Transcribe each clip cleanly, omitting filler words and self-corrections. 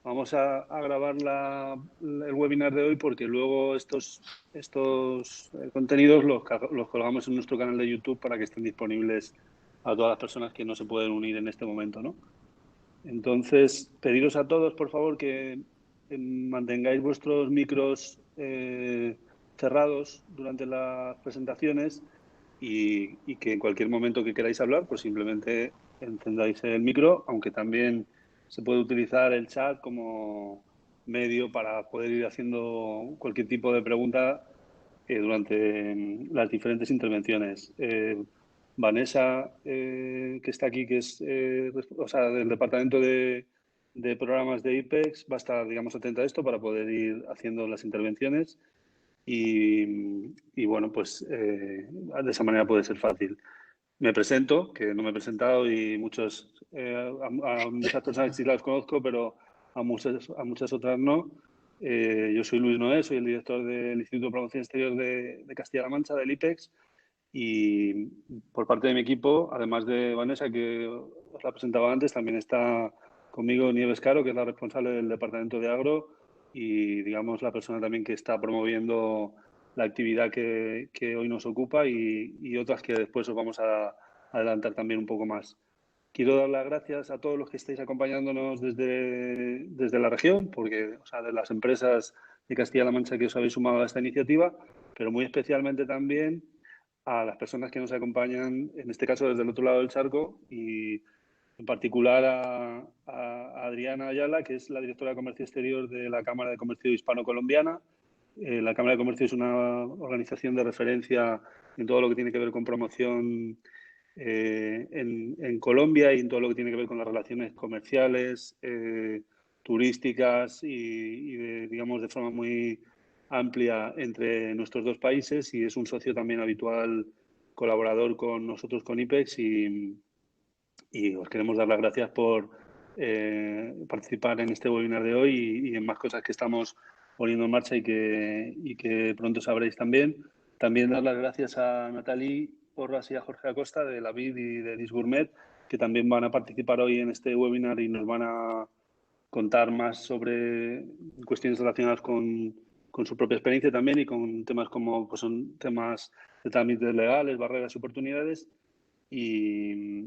vamos a grabar el webinar de hoy porque luego estos contenidos los colgamos en nuestro canal de YouTube para que estén disponibles a todas las personas que no se pueden unir en este momento, ¿no? Entonces, pediros a todos, por favor, que mantengáis vuestros micros cerrados durante las presentaciones y que en cualquier momento que queráis hablar, pues simplemente encendáis el micro, aunque también se puede utilizar el chat como medio para poder ir haciendo cualquier tipo de pregunta durante las diferentes intervenciones. Vanessa, que está aquí, que es o sea, del departamento de programas de IPEX, va a estar, digamos, atenta a esto para poder ir haciendo las intervenciones y bueno, pues de esa manera puede ser fácil. Me presento, que no me he presentado y a muchas personas sí las conozco, pero a muchas otras no. Yo soy Luis Noé, soy el director del Instituto de Promoción Exterior de Castilla-La Mancha, del IPEX, y por parte de mi equipo, además de Vanessa, que os la presentaba antes, también está conmigo Nieves Caro, que es la responsable del departamento de Agro y, digamos, la persona también que está promoviendo la actividad que hoy nos ocupa y otras que después os vamos a adelantar también un poco más. Quiero dar las gracias a todos los que estáis acompañándonos desde la región, porque, o sea, de las empresas de Castilla-La Mancha que os habéis sumado a esta iniciativa, pero muy especialmente también a las personas que nos acompañan, en este caso desde el otro lado del charco, y en particular a Adriana Ayala, que es la directora de Comercio Exterior de la Cámara de Comercio Hispano-Colombiana. La Cámara de Comercio es una organización de referencia en todo lo que tiene que ver con promoción en Colombia y en todo lo que tiene que ver con las relaciones comerciales, turísticas digamos, de forma muy amplia entre nuestros dos países y es un socio también habitual colaborador con nosotros, con IPEX y os queremos dar las gracias por participar en este webinar de hoy y en más cosas que estamos poniendo en marcha y que pronto sabréis también. También dar las gracias a Nathalie Porras y a Jorge Acosta de la BID y de Disgourmet, que también van a participar hoy en este webinar y nos van a contar más sobre cuestiones relacionadas con su propia experiencia también y con temas como pues son temas de trámites legales, barreras y oportunidades. Y,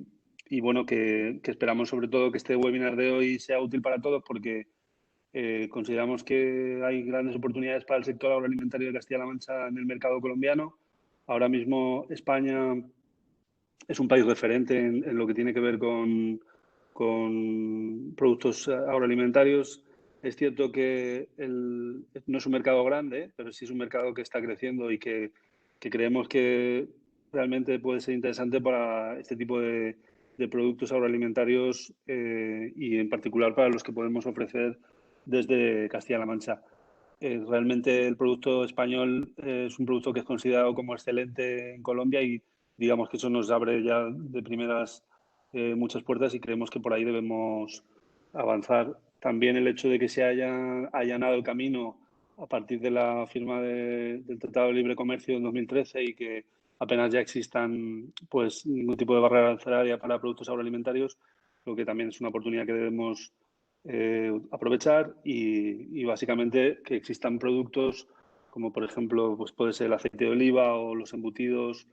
y bueno, que esperamos sobre todo que este webinar de hoy sea útil para todos porque consideramos que hay grandes oportunidades para el sector agroalimentario de Castilla-La Mancha en el mercado colombiano. Ahora mismo España es un país referente en lo que tiene que ver con productos agroalimentarios. Es cierto que no es un mercado grande, pero sí es un mercado que está creciendo y que creemos que realmente puede ser interesante para este tipo de productos agroalimentarios y en particular para los que podemos ofrecer desde Castilla-La Mancha. Realmente el producto español es un producto que es considerado como excelente en Colombia y digamos que eso nos abre ya de primeras muchas puertas y creemos que por ahí debemos avanzar. También el hecho de que se haya allanado el camino a partir de la firma del Tratado de Libre Comercio en 2013 y que apenas ya existan pues ningún tipo de barrera arancelaria para productos agroalimentarios, creo que también es una oportunidad que debemos aprovechar y básicamente que existan productos como por ejemplo pues puede ser el aceite de oliva o los embutidos,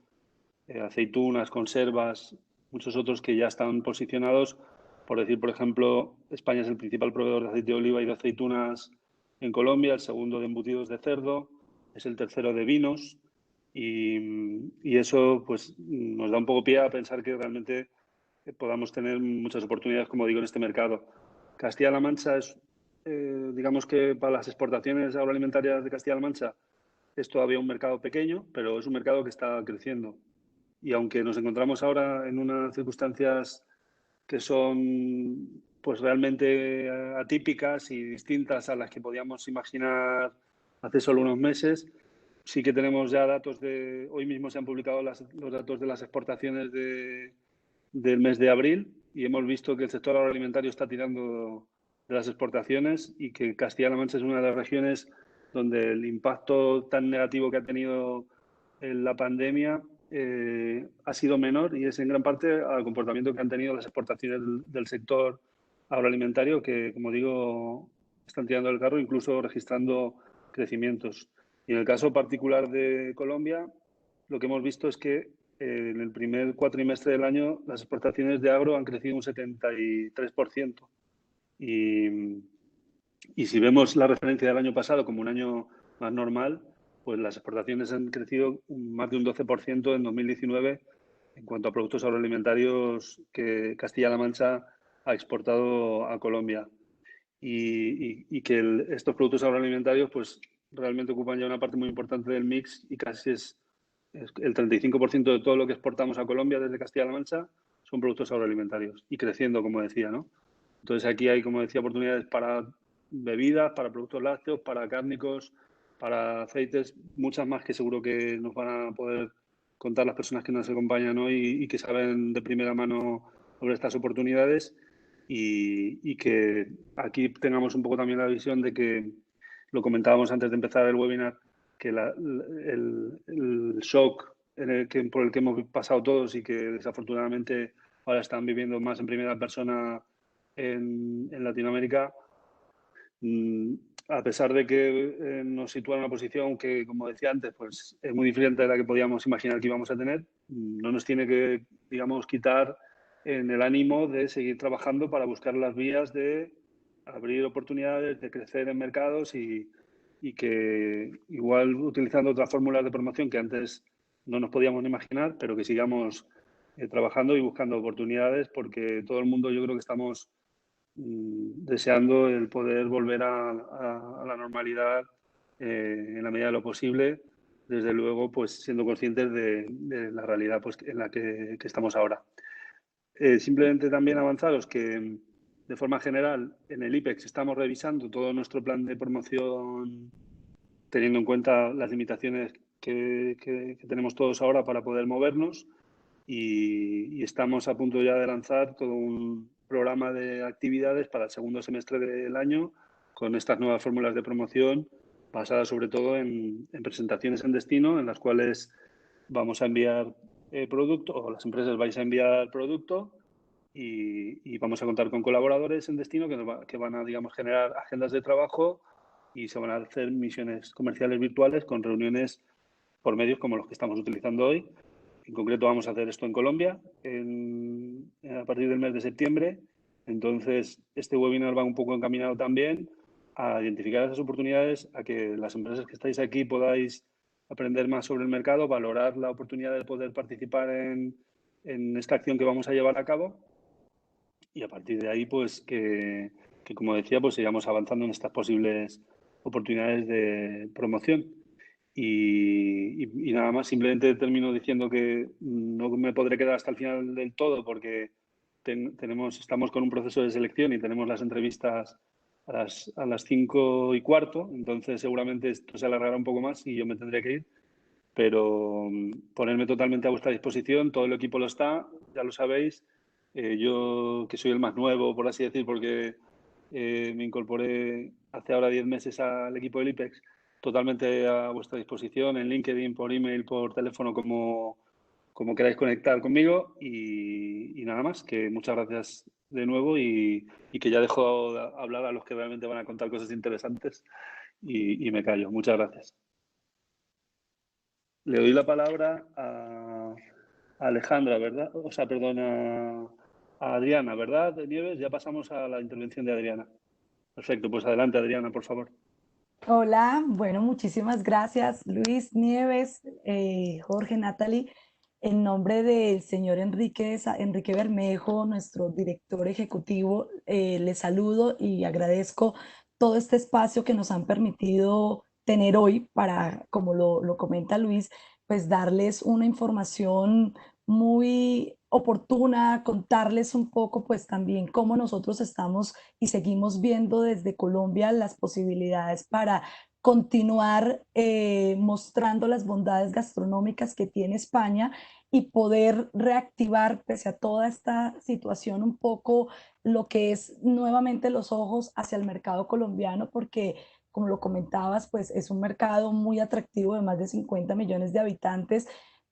aceitunas, conservas, muchos otros que ya están posicionados. Por decir, por ejemplo, España es el principal proveedor de aceite de oliva y de aceitunas en Colombia, el segundo de embutidos de cerdo, es el tercero de vinos y eso pues nos da un poco pie a pensar que realmente podamos tener muchas oportunidades, como digo, en este mercado. Castilla-La Mancha es, digamos que para las exportaciones agroalimentarias de Castilla-La Mancha es todavía un mercado pequeño, pero es un mercado que está creciendo. Y aunque nos encontramos ahora en unas circunstancias que son pues realmente atípicas y distintas a las que podíamos imaginar hace solo unos meses, sí que tenemos ya datos de, hoy mismo se han publicado los datos de las exportaciones del mes de abril y hemos visto que el sector agroalimentario está tirando de las exportaciones y que Castilla-La Mancha es una de las regiones donde el impacto tan negativo que ha tenido la pandemia ha sido menor y es en gran parte al comportamiento que han tenido las exportaciones del sector agroalimentario que, como digo, están tirando del carro, incluso registrando crecimientos. Y en el caso particular de Colombia, lo que hemos visto es que en el primer cuatrimestre del año las exportaciones de agro han crecido un 73%. Y si vemos la referencia del año pasado como un año más normal, pues las exportaciones han crecido más de un 12% en 2019 en cuanto a productos agroalimentarios que Castilla-La Mancha ha exportado a Colombia. Y que estos productos agroalimentarios pues realmente ocupan ya una parte muy importante del mix y casi es el 35% de todo lo que exportamos a Colombia desde Castilla-La Mancha son productos agroalimentarios y creciendo, como decía, ¿no? Entonces aquí hay, como decía, oportunidades para bebidas, para productos lácteos, para cárnicos, para aceites, muchas más que seguro que nos van a poder contar las personas que nos acompañan hoy y que saben de primera mano sobre estas oportunidades y que aquí tengamos un poco también la visión de que, lo comentábamos antes de empezar el webinar, que el shock por el que hemos pasado todos y que desafortunadamente ahora están viviendo más en primera persona en Latinoamérica, a pesar de que nos sitúa en una posición que, como decía antes, pues es muy diferente de la que podíamos imaginar que íbamos a tener, no nos tiene que, digamos, quitar en el ánimo de seguir trabajando para buscar las vías de abrir oportunidades, de crecer en mercados y que igual utilizando otras fórmulas de promoción que antes no nos podíamos imaginar, pero que sigamos trabajando y buscando oportunidades porque todo el mundo yo creo que estamos deseando el poder volver a la normalidad en la medida de lo posible, desde luego pues siendo conscientes de la realidad pues, en la que estamos ahora. Simplemente también avanzaros que de forma general en el IPEX estamos revisando todo nuestro plan de promoción teniendo en cuenta las limitaciones que tenemos todos ahora para poder movernos y estamos a punto ya de lanzar todo un programa de actividades para el segundo semestre del año con estas nuevas fórmulas de promoción basadas sobre todo en presentaciones en destino en las cuales vamos a enviar producto o las empresas vais a enviar producto y vamos a contar con colaboradores en destino que van a, digamos, generar agendas de trabajo y se van a hacer misiones comerciales virtuales con reuniones por medios como los que estamos utilizando hoy. En concreto vamos a hacer esto en Colombia a partir del mes de septiembre. Entonces, este webinar va un poco encaminado también a identificar esas oportunidades, a que las empresas que estáis aquí podáis aprender más sobre el mercado, valorar la oportunidad de poder participar en esta acción que vamos a llevar a cabo y a partir de ahí, pues que como decía, pues sigamos avanzando en estas posibles oportunidades de promoción. Y nada más, simplemente termino diciendo que no me podré quedar hasta el final del todo porque estamos con un proceso de selección y tenemos las entrevistas a las 5:15, entonces seguramente esto se alargará un poco más y yo me tendré que ir, pero ponerme totalmente a vuestra disposición, todo el equipo lo está, ya lo sabéis. Yo, que soy el más nuevo, por así decir, porque me incorporé hace ahora 10 meses al equipo del IPEX, totalmente a vuestra disposición en LinkedIn, por email, por teléfono, como queráis conectar conmigo. Y nada más, que muchas gracias de nuevo y que ya dejo de hablar a los que realmente van a contar cosas interesantes y me callo. Muchas gracias. Le doy la palabra a Alejandra, ¿verdad? O sea, perdón, a Adriana, ¿verdad, Nieves? Ya pasamos a la intervención de Adriana. Perfecto, pues adelante, Adriana, por favor. Hola, bueno, muchísimas gracias, Luis Nieves, Jorge, Natalie. En nombre del señor Enrique Bermejo, nuestro director ejecutivo, les saludo y agradezco todo este espacio que nos han permitido tener hoy para, como lo comenta Luis, pues darles una información muy oportuna, contarles un poco pues también cómo nosotros estamos y seguimos viendo desde Colombia las posibilidades para continuar mostrando las bondades gastronómicas que tiene España y poder reactivar, pese a toda esta situación, un poco lo que es nuevamente los ojos hacia el mercado colombiano, porque como lo comentabas, pues es un mercado muy atractivo de más de 50 millones de habitantes,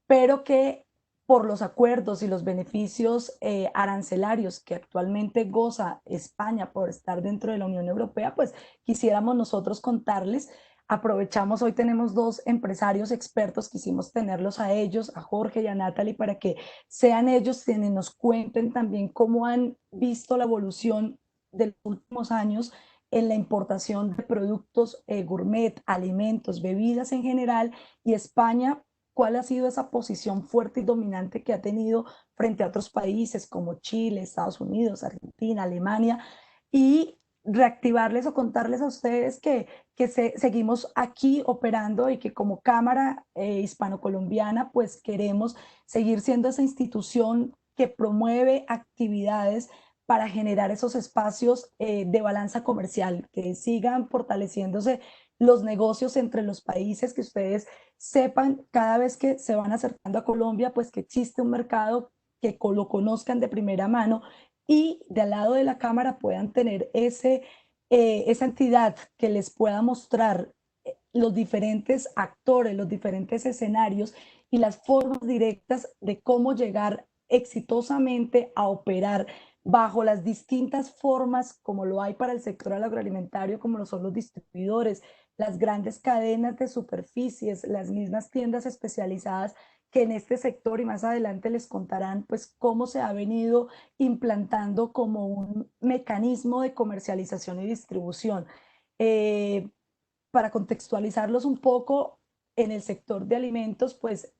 pero que por los acuerdos y los beneficios arancelarios que actualmente goza España por estar dentro de la Unión Europea, pues quisiéramos nosotros contarles. Aprovechamos, hoy tenemos dos empresarios expertos, quisimos tenerlos a ellos, a Jorge y a Natalie, para que sean ellos quienes nos cuenten también cómo han visto la evolución de los últimos años en la importación de productos gourmet, alimentos, bebidas en general, y España, cuál ha sido esa posición fuerte y dominante que ha tenido frente a otros países como Chile, Estados Unidos, Argentina, Alemania, y reactivarles o contarles a ustedes que seguimos aquí operando y que como Cámara Hispano-Colombiana pues queremos seguir siendo esa institución que promueve actividades para generar esos espacios de balanza comercial, que sigan fortaleciéndose los negocios entre los países, que ustedes sepan cada vez que se van acercando a Colombia, pues que existe un mercado, que lo conozcan de primera mano y de al lado de la cámara puedan tener esa entidad que les pueda mostrar los diferentes actores, los diferentes escenarios y las formas directas de cómo llegar exitosamente a operar bajo las distintas formas como lo hay para el sector agroalimentario, como lo son los distribuidores, las grandes cadenas de superficies, las mismas tiendas especializadas que en este sector, y más adelante les contarán pues cómo se ha venido implantando como un mecanismo de comercialización y distribución. Eh, para contextualizarlos un poco, en el sector de alimentos, pues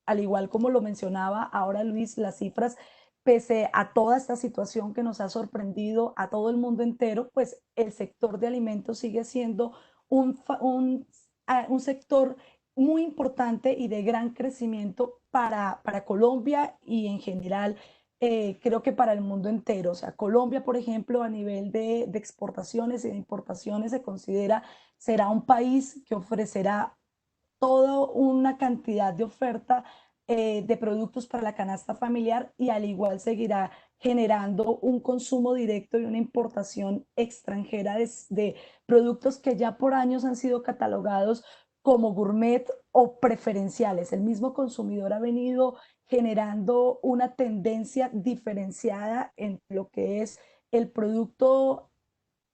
al igual como lo mencionaba ahora Luis, las cifras, pese a toda esta situación que nos ha sorprendido a todo el mundo entero, pues el sector de alimentos sigue siendo un sector muy importante y de gran crecimiento para Colombia y en general creo que para el mundo entero. O sea, Colombia, por ejemplo, a nivel de exportaciones y de importaciones se considera será un país que ofrecerá toda una cantidad de oferta de productos para la canasta familiar y al igual seguirá generando un consumo directo y una importación extranjera de productos que ya por años han sido catalogados como gourmet o preferenciales. El mismo consumidor ha venido generando una tendencia diferenciada en lo que es el producto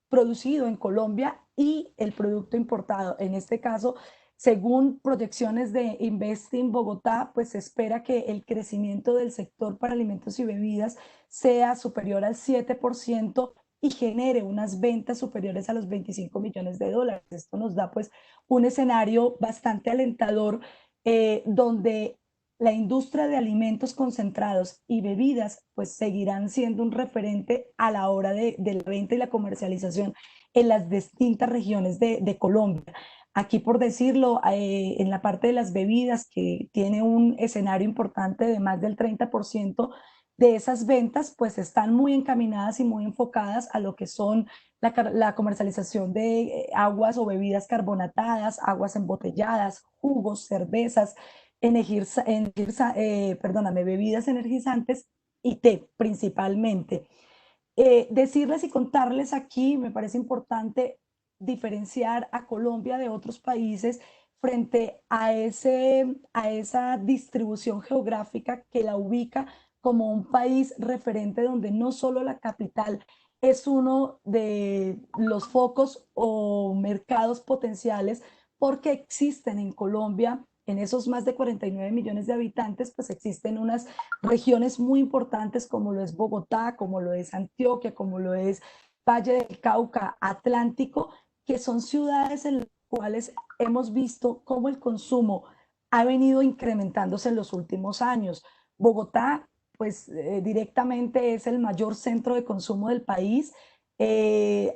producido en Colombia y el producto importado. En este caso, según proyecciones de Investing Bogotá, pues se espera que el crecimiento del sector para alimentos y bebidas sea superior al 7% y genere unas ventas superiores a los 25 millones de dólares. Esto nos da pues un escenario bastante alentador donde la industria de alimentos concentrados y bebidas pues seguirán siendo un referente a la hora de la venta y la comercialización en las distintas regiones de Colombia. Aquí, por decirlo, en la parte de las bebidas, que tiene un escenario importante de más del 30% de esas ventas, pues están muy encaminadas y muy enfocadas a lo que son la comercialización de aguas o bebidas carbonatadas, aguas embotelladas, jugos, cervezas, perdóname, bebidas energizantes y té principalmente. Decirles y contarles aquí, me parece importante diferenciar a Colombia de otros países frente a esa distribución geográfica que la ubica como un país referente donde no solo la capital es uno de los focos o mercados potenciales, porque existen en Colombia, en esos más de 49 millones de habitantes, pues existen unas regiones muy importantes como lo es Bogotá, como lo es Antioquia, como lo es Valle del Cauca, Atlántico, que son ciudades en las cuales hemos visto cómo el consumo ha venido incrementándose en los últimos años. Bogotá, pues directamente es el mayor centro de consumo del país.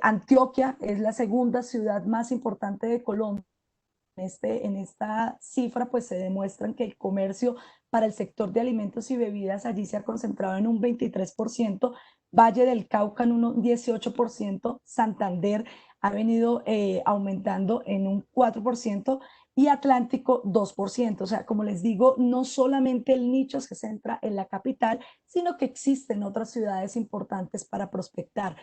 Antioquia es la segunda ciudad más importante de Colombia. En esta cifra, pues se demuestran que el comercio para el sector de alimentos y bebidas allí se ha concentrado en un 23%, Valle del Cauca en un 18%, Santander ha venido aumentando en un 4% y Atlántico 2%. O sea, como les digo, no solamente el nicho se centra en la capital, sino que existen otras ciudades importantes para prospectar.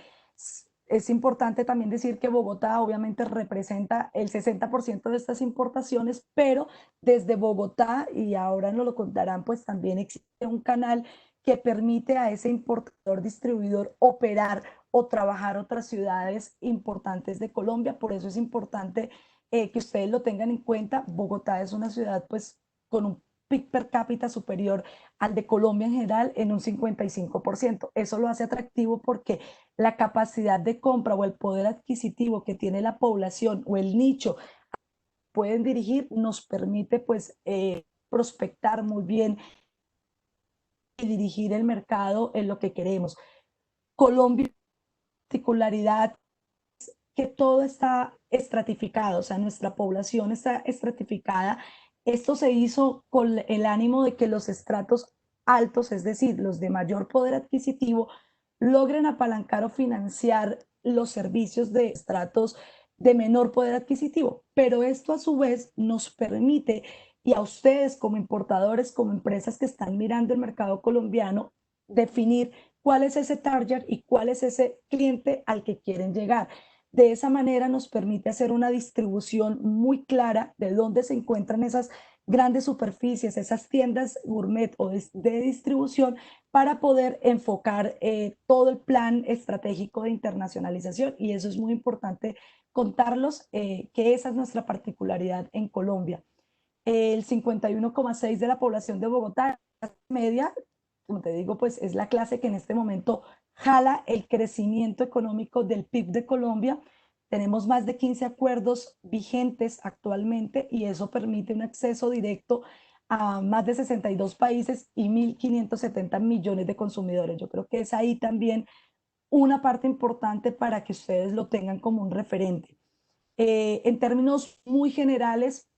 es importante también decir que Bogotá obviamente representa el 60% de estas importaciones, pero desde Bogotá, y ahora nos lo contarán, pues también existe un canal que permite a ese importador distribuidor operar o trabajar otras ciudades importantes de Colombia. Por eso es importante que ustedes lo tengan en cuenta. Bogotá es una ciudad pues con un PIB per cápita superior al de Colombia en general en un 55%. Eso lo hace atractivo porque la capacidad de compra o el poder adquisitivo que tiene la población o el nicho pueden dirigir nos permite pues prospectar muy bien y dirigir el mercado en lo que queremos. Colombia, particularidad que todo está estratificado, o sea, nuestra población está estratificada. Esto se hizo con el ánimo de que los estratos altos, es decir, los de mayor poder adquisitivo, logren apalancar o financiar los servicios de estratos de menor poder adquisitivo. Pero esto a su vez nos permite, y a ustedes como importadores, como empresas que están mirando el mercado colombiano, definir cuál es ese target y cuál es ese cliente al que quieren llegar. De esa manera nos permite hacer una distribución muy clara de dónde se encuentran esas grandes superficies, esas tiendas gourmet o de distribución para poder enfocar todo el plan estratégico de internacionalización. Y eso es muy importante contarlos, que esa es nuestra particularidad en Colombia. El 51,6% de la población de Bogotá, media, como te digo, pues es la clase que en este momento jala el crecimiento económico del PIB de Colombia. Tenemos más de 15 acuerdos vigentes actualmente y eso permite un acceso directo a más de 62 países y 1.570 millones de consumidores. Yo creo que es ahí también una parte importante para que ustedes lo tengan como un referente. En términos muy generales,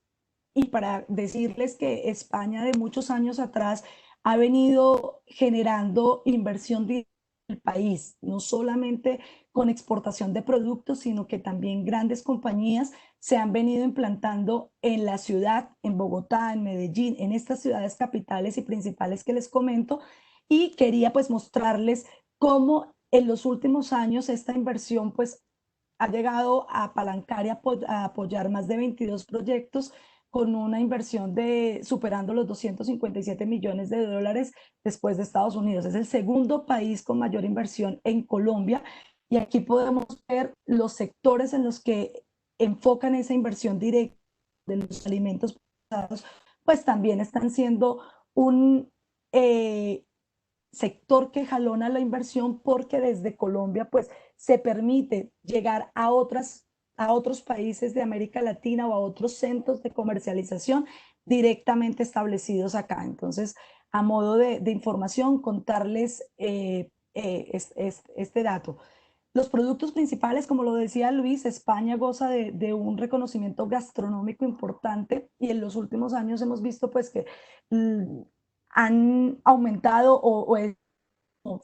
y para decirles que España de muchos años atrás ha venido generando inversión directa en el país, no solamente con exportación de productos, sino que también grandes compañías se han venido implantando en la ciudad, en Bogotá, en Medellín, en estas ciudades capitales y principales que les comento. Y quería pues mostrarles cómo en los últimos años esta inversión pues ha llegado a apalancar y a apoyar más de 22 proyectos con una inversión de superando los 257 millones de dólares después de Estados Unidos. Es el segundo país con mayor inversión en Colombia y aquí podemos ver los sectores en los que enfocan esa inversión directa de los alimentos procesados, pues también están siendo un sector que jalona la inversión porque desde Colombia pues se permite llegar a otros países de América Latina o a otros centros de comercialización directamente establecidos acá. Entonces, a modo de información, contarles este dato. Los productos principales, como lo decía Luis, España goza de un reconocimiento gastronómico importante y en los últimos años hemos visto pues que han aumentado o el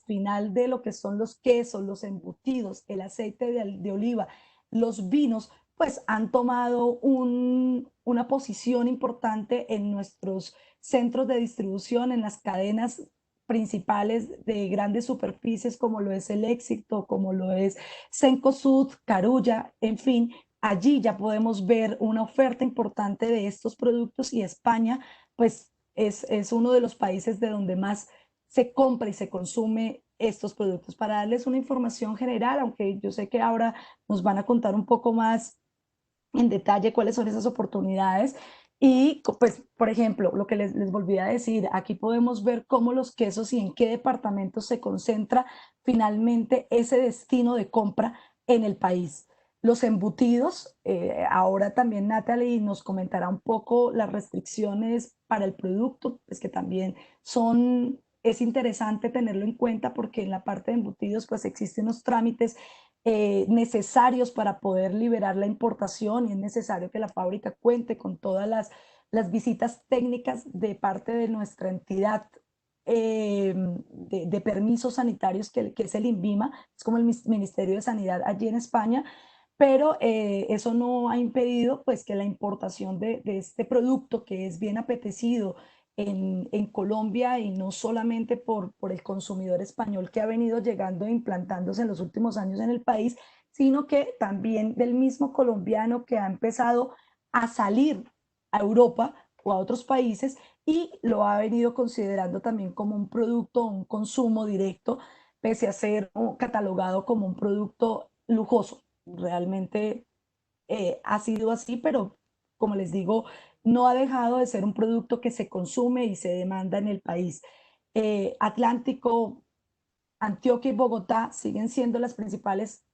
final de lo que son los quesos, los embutidos, el aceite de oliva, los vinos, pues han tomado una posición importante en nuestros centros de distribución, en las cadenas principales de grandes superficies como lo es el Éxito, como lo es Cencosud, Carulla, en fin, allí ya podemos ver una oferta importante de estos productos y España pues es uno de los países de donde más se compra y se consume estos productos. Para darles una información general, aunque yo sé que ahora nos van a contar un poco más en detalle cuáles son esas oportunidades. Y pues, por ejemplo, lo que les volví a decir, aquí podemos ver cómo los quesos y en qué departamentos se concentra finalmente ese destino de compra en el país. Los embutidos, ahora también Natalie nos comentará un poco las restricciones para el producto, pues que también es interesante tenerlo en cuenta porque en la parte de embutidos pues existen unos trámites necesarios para poder liberar la importación y es necesario que la fábrica cuente con todas las visitas técnicas de parte de nuestra entidad de permisos sanitarios que es el INVIMA, es como el Ministerio de Sanidad allí en España, pero eso no ha impedido pues que la importación de este producto que es bien apetecido en Colombia y no solamente por el consumidor español que ha venido llegando e implantándose en los últimos años en el país, sino que también del mismo colombiano que ha empezado a salir a Europa o a otros países y lo ha venido considerando también como un producto, un consumo directo, pese a ser catalogado como un producto lujoso. Realmente ha sido así, pero como les digo, no ha dejado de ser un producto que se consume y se demanda en el país. Atlántico, Antioquia y Bogotá siguen siendo los principales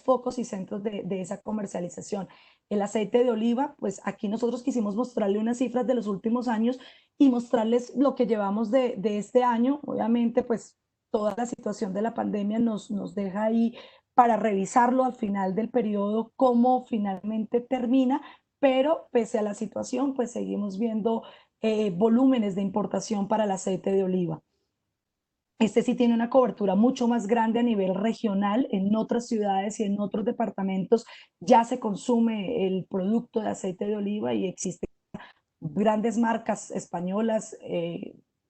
focos y centros de esa comercialización. El aceite de oliva, pues aquí nosotros quisimos mostrarle unas cifras de los últimos años y mostrarles lo que llevamos de este año. Obviamente, pues toda la situación de la pandemia nos deja ahí para revisarlo al final del periodo, cómo finalmente termina, pero pese a la situación, pues seguimos viendo volúmenes de importación para el aceite de oliva. Este sí tiene una cobertura mucho más grande a nivel regional. En otras ciudades y en otros departamentos ya se consume el producto de aceite de oliva y existen grandes marcas españolas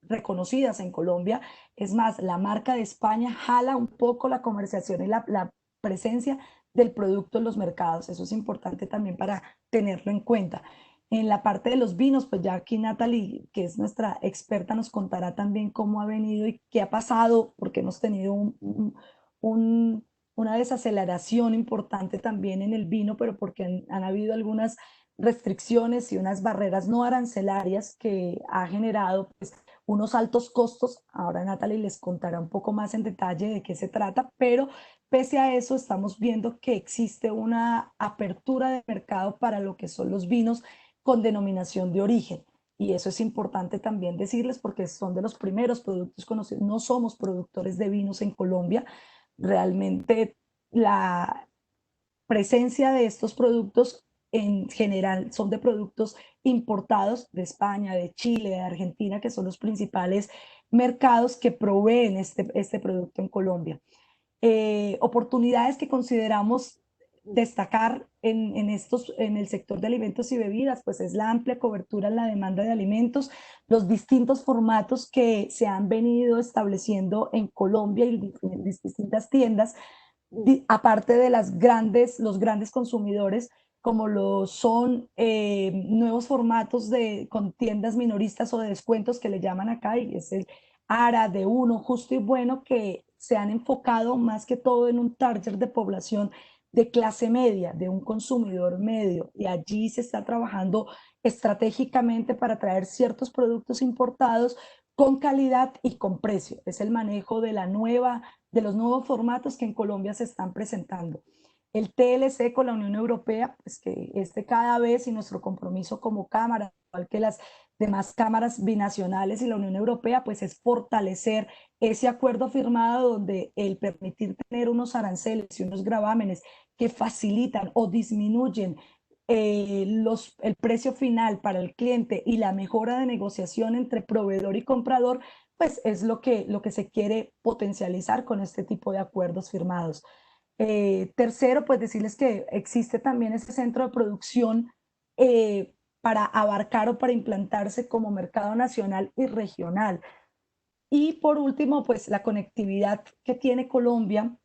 reconocidas en Colombia. Es más, la marca de España jala un poco la comercialización y la presencia del producto en los mercados. Eso es importante también para tenerlo en cuenta. En la parte de los vinos, pues ya aquí Natalie, que es nuestra experta, nos contará también cómo ha venido y qué ha pasado, porque hemos tenido un, una desaceleración importante también en el vino, pero porque han habido algunas restricciones y unas barreras no arancelarias que ha generado pues, unos altos costos. Ahora Natalie les contará un poco más en detalle de qué se trata, pero pese a eso estamos viendo que existe una apertura de mercado para lo que son los vinos con denominación de origen. Y eso es importante también decirles porque son de los primeros productos conocidos. No somos productores de vinos en Colombia. Realmente la presencia de estos productos en general son de productos importados de España, de Chile, de Argentina, que son los principales mercados que proveen este producto en Colombia. Oportunidades que consideramos destacar en el sector de alimentos y bebidas, pues es la amplia cobertura en la demanda de alimentos, los distintos formatos que se han venido estableciendo en Colombia y en distintas tiendas, aparte de los grandes consumidores, como lo son nuevos formatos con tiendas minoristas o de descuentos que le llaman acá, y es el ARA, de uno, justo y bueno, que se han enfocado más que todo en un target de población de clase media, de un consumidor medio, y allí se está trabajando estratégicamente para traer ciertos productos importados con calidad y con precio. Es el manejo de los nuevos formatos que en Colombia se están presentando. El TLC con la Unión Europea, pues que este cada vez y nuestro compromiso como Cámara, igual que las demás cámaras binacionales y la Unión Europea, pues es fortalecer ese acuerdo firmado donde el permitir tener unos aranceles y unos gravámenes que facilitan o disminuyen el precio final para el cliente y la mejora de negociación entre proveedor y comprador, pues es lo que se quiere potencializar con este tipo de acuerdos firmados. Tercero, pues decirles que existe también este centro de producción para abarcar o para implantarse como mercado nacional y regional. Y por último, pues la conectividad que tiene Colombia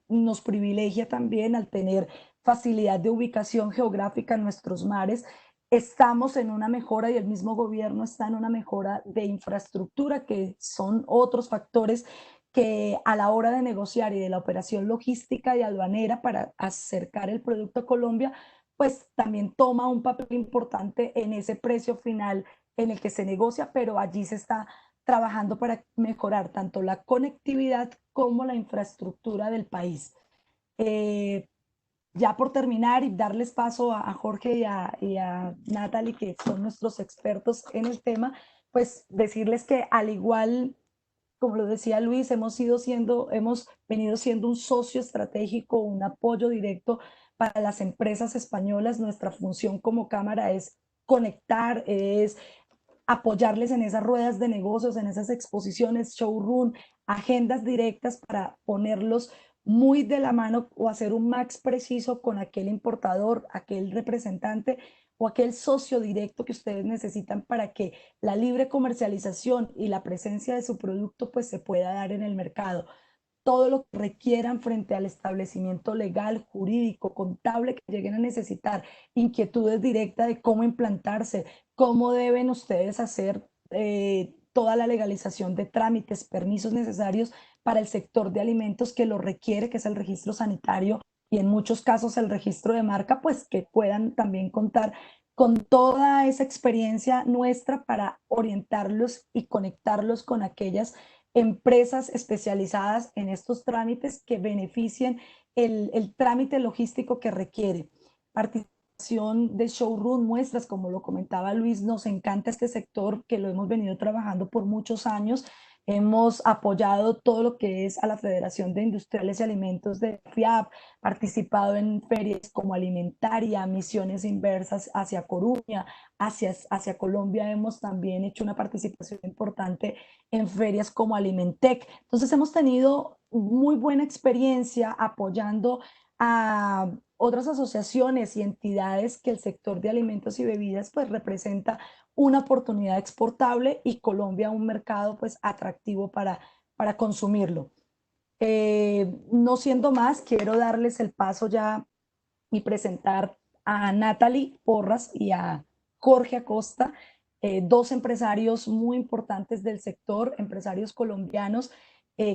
nos privilegia también al tener facilidad de ubicación geográfica en nuestros mares. Estamos en una mejora y el mismo gobierno está en una mejora de infraestructura, que son otros factores que a la hora de negociar y de la operación logística y aduanera para acercar el producto a Colombia, pues también toma un papel importante en ese precio final en el que se negocia, pero allí se está trabajando para mejorar tanto la conectividad como la infraestructura del país. Eh, ya por terminar y darles paso a Jorge y a Natalie, que son nuestros expertos en el tema, pues decirles que al igual, como lo decía Luis, hemos venido siendo un socio estratégico, un apoyo directo para las empresas españolas. Nuestra función como Cámara es conectar, es apoyarles en esas ruedas de negocios, en esas exposiciones, showroom, agendas directas para ponerlos muy de la mano o hacer un match preciso con aquel importador, aquel representante o aquel socio directo que ustedes necesitan para que la libre comercialización y la presencia de su producto pues se pueda dar en el mercado. Todo lo que requieran frente al establecimiento legal, jurídico, contable que lleguen a necesitar, inquietudes directas de cómo implantarse, cómo deben ustedes hacer toda la legalización de trámites, permisos necesarios para el sector de alimentos que lo requiere, que es el registro sanitario y en muchos casos el registro de marca, pues que puedan también contar con toda esa experiencia nuestra para orientarlos y conectarlos con aquellas empresas especializadas en estos trámites que beneficien el trámite logístico que requiere. Participación de showroom, muestras, como lo comentaba Luis, nos encanta este sector que lo hemos venido trabajando por muchos años. Hemos apoyado todo lo que es a la Federación de Industriales y Alimentos de FIAP, participado en ferias como Alimentaria, Misiones Inversas hacia Coruña, hacia Colombia hemos también hecho una participación importante en ferias como Alimentec. Entonces hemos tenido muy buena experiencia apoyando a otras asociaciones y entidades que el sector de alimentos y bebidas pues representa una oportunidad exportable y Colombia un mercado pues atractivo para consumirlo. No siendo más, quiero darles el paso ya y presentar a Natalie Porras y a Jorge Acosta, dos empresarios muy importantes del sector, empresarios colombianos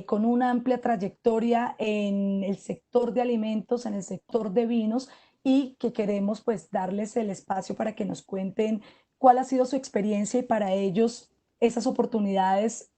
con una amplia trayectoria en el sector de alimentos, en el sector de vinos y que queremos pues darles el espacio para que nos cuenten cuál ha sido su experiencia y para ellos esas oportunidades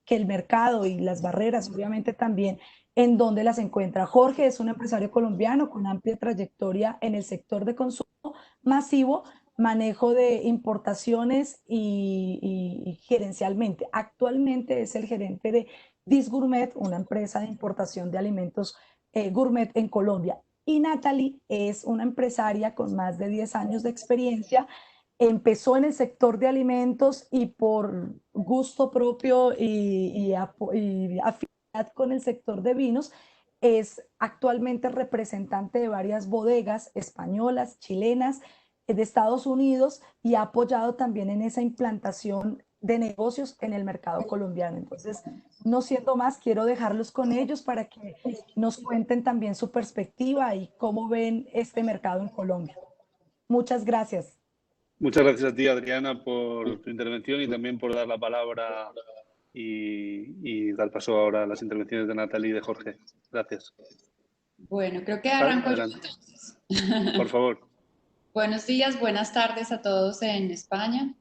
que el mercado y las barreras, obviamente también, en dónde las encuentra. Jorge es un empresario colombiano con amplia trayectoria en el sector de consumo masivo, manejo de importaciones y gerencialmente. Actualmente es el gerente de Disgourmet, una empresa de importación de alimentos gourmet en Colombia. Y Natalie es una empresaria con más de 10 años de experiencia. Empezó en el sector de alimentos y por gusto propio y afinidad con el sector de vinos, es actualmente representante de varias bodegas españolas, chilenas, de Estados Unidos y ha apoyado también en esa implantación de negocios en el mercado colombiano. Entonces, no siendo más, quiero dejarlos con ellos para que nos cuenten también su perspectiva y cómo ven este mercado en Colombia. Muchas gracias. Muchas gracias a ti, Adriana, por tu intervención y también por dar la palabra y dar paso ahora a las intervenciones de Natalie y de Jorge. Gracias. Bueno, creo que arranco yo Adelante. entonces. Por favor. Buenos días, buenas tardes a todos en España.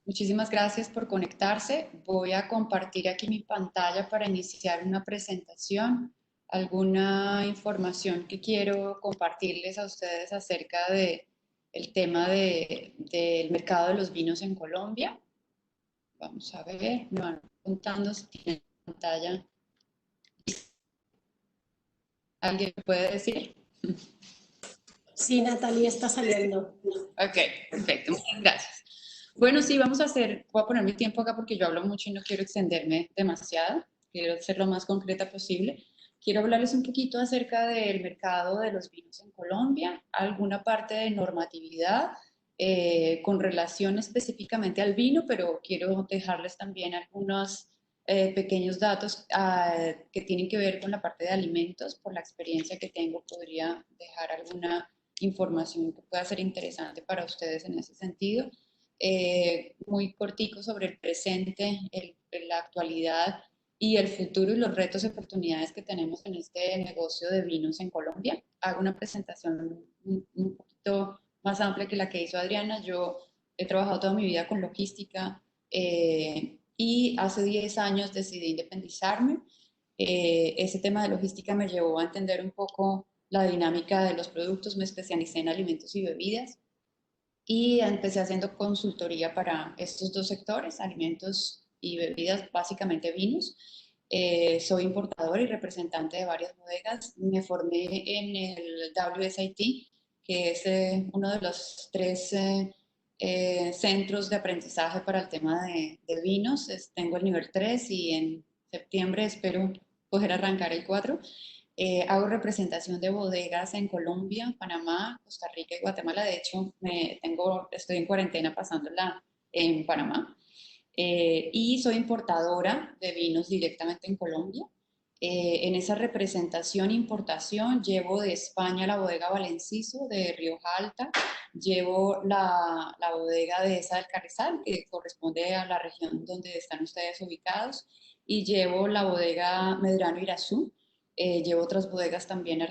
Muchísimas gracias por conectarse. Voy a compartir aquí mi pantalla para iniciar una presentación, alguna información que quiero compartirles a ustedes acerca de el tema del mercado de los vinos en Colombia. Vamos a ver, me van contando si tienen pantalla. ¿Alguien puede decir? Sí, Natalie está saliendo. Ok, perfecto, muchas gracias. Bueno, sí, voy a poner mi tiempo acá porque yo hablo mucho y no quiero extenderme demasiado, quiero ser lo más concreta posible. Quiero hablarles un poquito acerca del mercado de los vinos en Colombia, alguna parte de normatividad con relación específicamente al vino, pero quiero dejarles también algunos pequeños datos que tienen que ver con la parte de alimentos. Por la experiencia que tengo, podría dejar alguna información que pueda ser interesante para ustedes en ese sentido. Muy cortico sobre el presente, la actualidad y el futuro y los retos y oportunidades que tenemos en este negocio de vinos en Colombia. Hago una presentación un poquito más amplia que la que hizo Adriana. Yo he trabajado toda mi vida con logística y hace 10 años decidí independizarme. Ese tema de logística me llevó a entender un poco la dinámica de los productos, me especialicé en alimentos y bebidas y empecé haciendo consultoría para estos dos sectores, alimentos y bebidas, básicamente vinos. Soy importadora y representante de varias bodegas. Me formé en el WSIT, que es uno de los tres centros de aprendizaje para el tema de vinos. Tengo el nivel 3 y en septiembre espero poder arrancar el 4. Hago representación de bodegas en Colombia, Panamá, Costa Rica y Guatemala. De hecho, estoy en cuarentena pasándola en Panamá. Y soy importadora de vinos directamente en Colombia. En esa representación e importación llevo de España la bodega Valenciso de Rioja Alta, llevo la bodega de esa del Carrizal, que corresponde a la región donde están ustedes ubicados, y llevo la bodega Medrano Irazú. Llevo otras bodegas también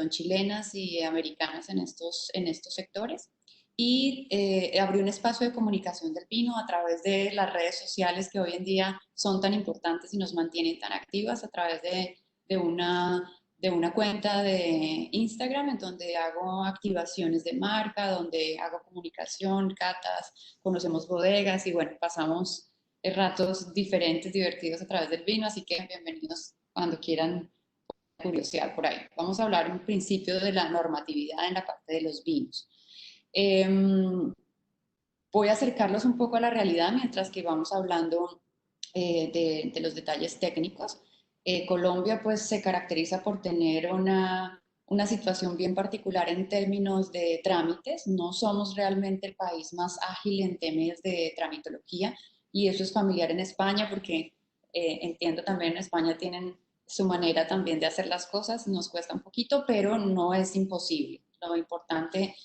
chilenas y americanas en estos sectores. Y abrí un espacio de comunicación del vino a través de las redes sociales que hoy en día son tan importantes y nos mantienen tan activas, a través de una cuenta de Instagram en donde hago activaciones de marca, donde hago comunicación, catas, conocemos bodegas y bueno, pasamos ratos diferentes, divertidos a través del vino, así que bienvenidos cuando quieran curiosidad por ahí. Vamos a hablar en principio de la normatividad en la parte de los vinos. Voy a acercarlos un poco a la realidad mientras que vamos hablando de los detalles técnicos. Colombia pues se caracteriza por tener una situación bien particular en términos de trámites. No somos realmente el país más ágil en temas de tramitología y eso es familiar en España porque entiendo también en España tienen su manera también de hacer las cosas. Nos cuesta un poquito, pero no es imposible. Lo importante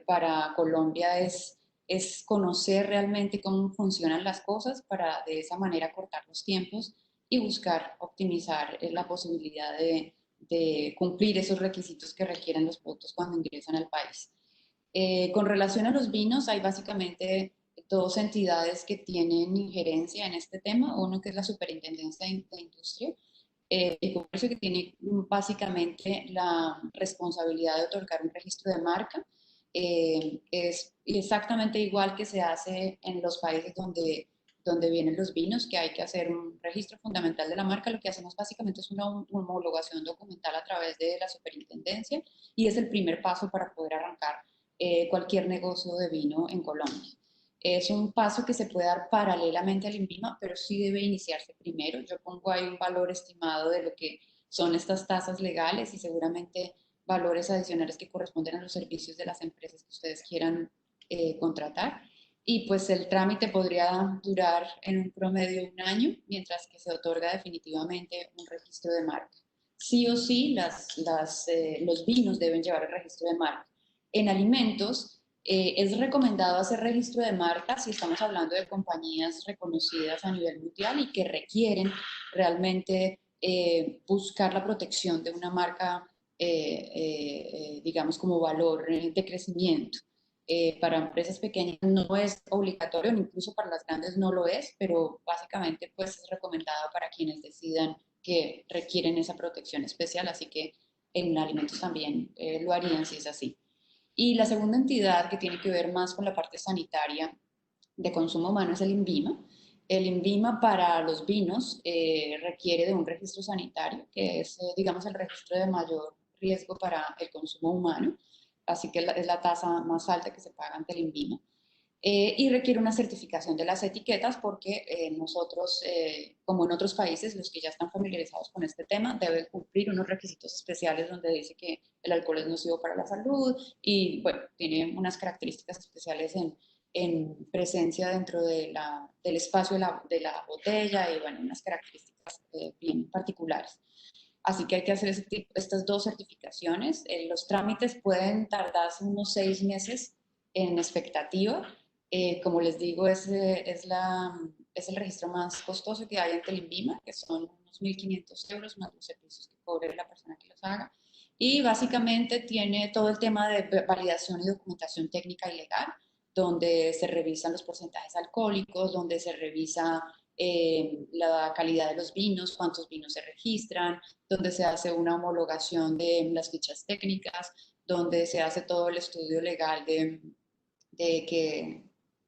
para Colombia es conocer realmente cómo funcionan las cosas para de esa manera cortar los tiempos y buscar optimizar la posibilidad de cumplir esos requisitos que requieren los productos cuando ingresan al país. Con relación a los vinos, hay básicamente dos entidades que tienen injerencia en este tema. Uno que es la Superintendencia de Industria y Comercio, que tiene básicamente la responsabilidad de otorgar un registro de marca. Es exactamente igual que se hace en los países donde vienen los vinos, que hay que hacer un registro fundamental de la marca. Lo que hacemos básicamente es una homologación documental a través de la superintendencia y es el primer paso para poder arrancar cualquier negocio de vino en Colombia. Es un paso que se puede dar paralelamente al INVIMA, pero sí debe iniciarse primero. Yo pongo ahí un valor estimado de lo que son estas tasas legales y seguramente valores adicionales que corresponden a los servicios de las empresas que ustedes quieran contratar. Y pues el trámite podría durar en un promedio un año, mientras que se otorga definitivamente un registro de marca. Sí o sí, los vinos deben llevar el registro de marca. En alimentos, es recomendado hacer registro de marca si estamos hablando de compañías reconocidas a nivel mundial y que requieren realmente buscar la protección de una marca digamos, como valor de crecimiento. Para empresas pequeñas no es obligatorio, incluso para las grandes no lo es, pero básicamente pues es recomendado para quienes decidan que requieren esa protección especial, así que en alimentos también lo harían si es así. Y la segunda entidad que tiene que ver más con la parte sanitaria de consumo humano es el INVIMA. El INVIMA para los vinos requiere de un registro sanitario, que es, digamos, el registro de mayor riesgo para el consumo humano, así que es la tasa más alta que se paga ante el INVIMA. Y requiere una certificación de las etiquetas porque nosotros, como en otros países, los que ya están familiarizados con este tema, deben cumplir unos requisitos especiales donde dice que el alcohol es nocivo para la salud y, bueno, tiene unas características especiales en presencia dentro del espacio de la botella y, bueno, unas características bien particulares. Así que hay que hacer estas dos certificaciones. Los trámites pueden tardarse unos 6 meses en expectativa. Como les digo, es el registro más costoso que hay ante el INVIMA, que son unos 1.500 euros más los servicios que cobre la persona que los haga. Y básicamente tiene todo el tema de validación y documentación técnica y legal, donde se revisan los porcentajes alcohólicos, donde se revisa la calidad de los vinos, cuántos vinos se registran, donde se hace una homologación de las fichas técnicas, donde se hace todo el estudio legal de que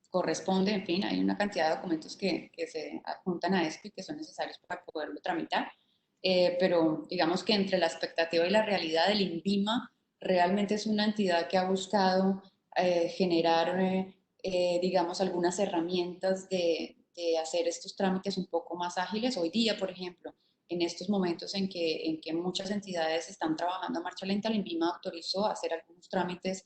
corresponde, en fin, hay una cantidad de documentos que se adjuntan a esto y que son necesarios para poderlo tramitar. Pero digamos que entre la expectativa y la realidad, del INVIMA realmente es una entidad que ha buscado generar, digamos, algunas herramientas de hacer estos trámites un poco más ágiles. Hoy día, por ejemplo, en estos momentos en que muchas entidades están trabajando a marcha lenta, el INVIMA autorizó hacer algunos trámites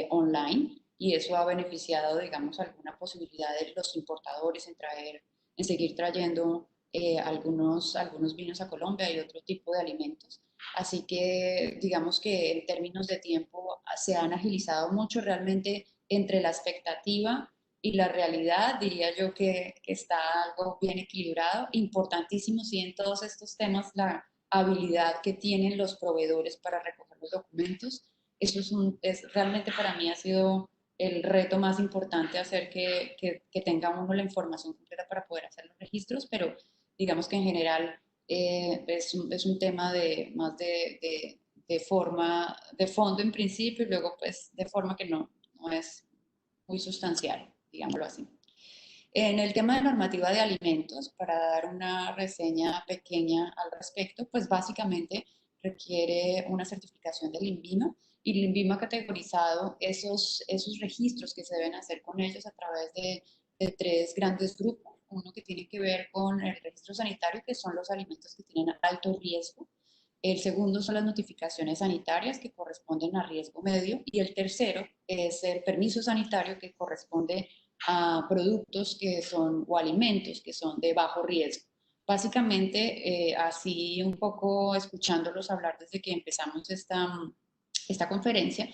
online y eso ha beneficiado, digamos, alguna posibilidad de los importadores en seguir trayendo algunos vinos a Colombia y otro tipo de alimentos. Así que digamos que en términos de tiempo se han agilizado mucho realmente entre la expectativa y la realidad, diría yo que está algo bien equilibrado. Importantísimo, sí, en todos estos temas, la habilidad que tienen los proveedores para recoger los documentos. Eso realmente para mí ha sido el reto más importante, hacer que tenga uno la información completa para poder hacer los registros, pero digamos que en general es un tema más de forma, de fondo en principio, y luego pues de forma que no es muy sustancial, digámoslo así. En el tema de normativa de alimentos, para dar una reseña pequeña al respecto, pues básicamente requiere una certificación del INVIMA, y el INVIMA ha categorizado esos registros que se deben hacer con ellos a través de tres grandes grupos. Uno que tiene que ver con el registro sanitario, que son los alimentos que tienen alto riesgo. El segundo son las notificaciones sanitarias, que corresponden a riesgo medio. Y el tercero es el permiso sanitario, que corresponde a productos que son, o alimentos que son de bajo riesgo. Básicamente, así un poco escuchándolos hablar desde que empezamos esta conferencia,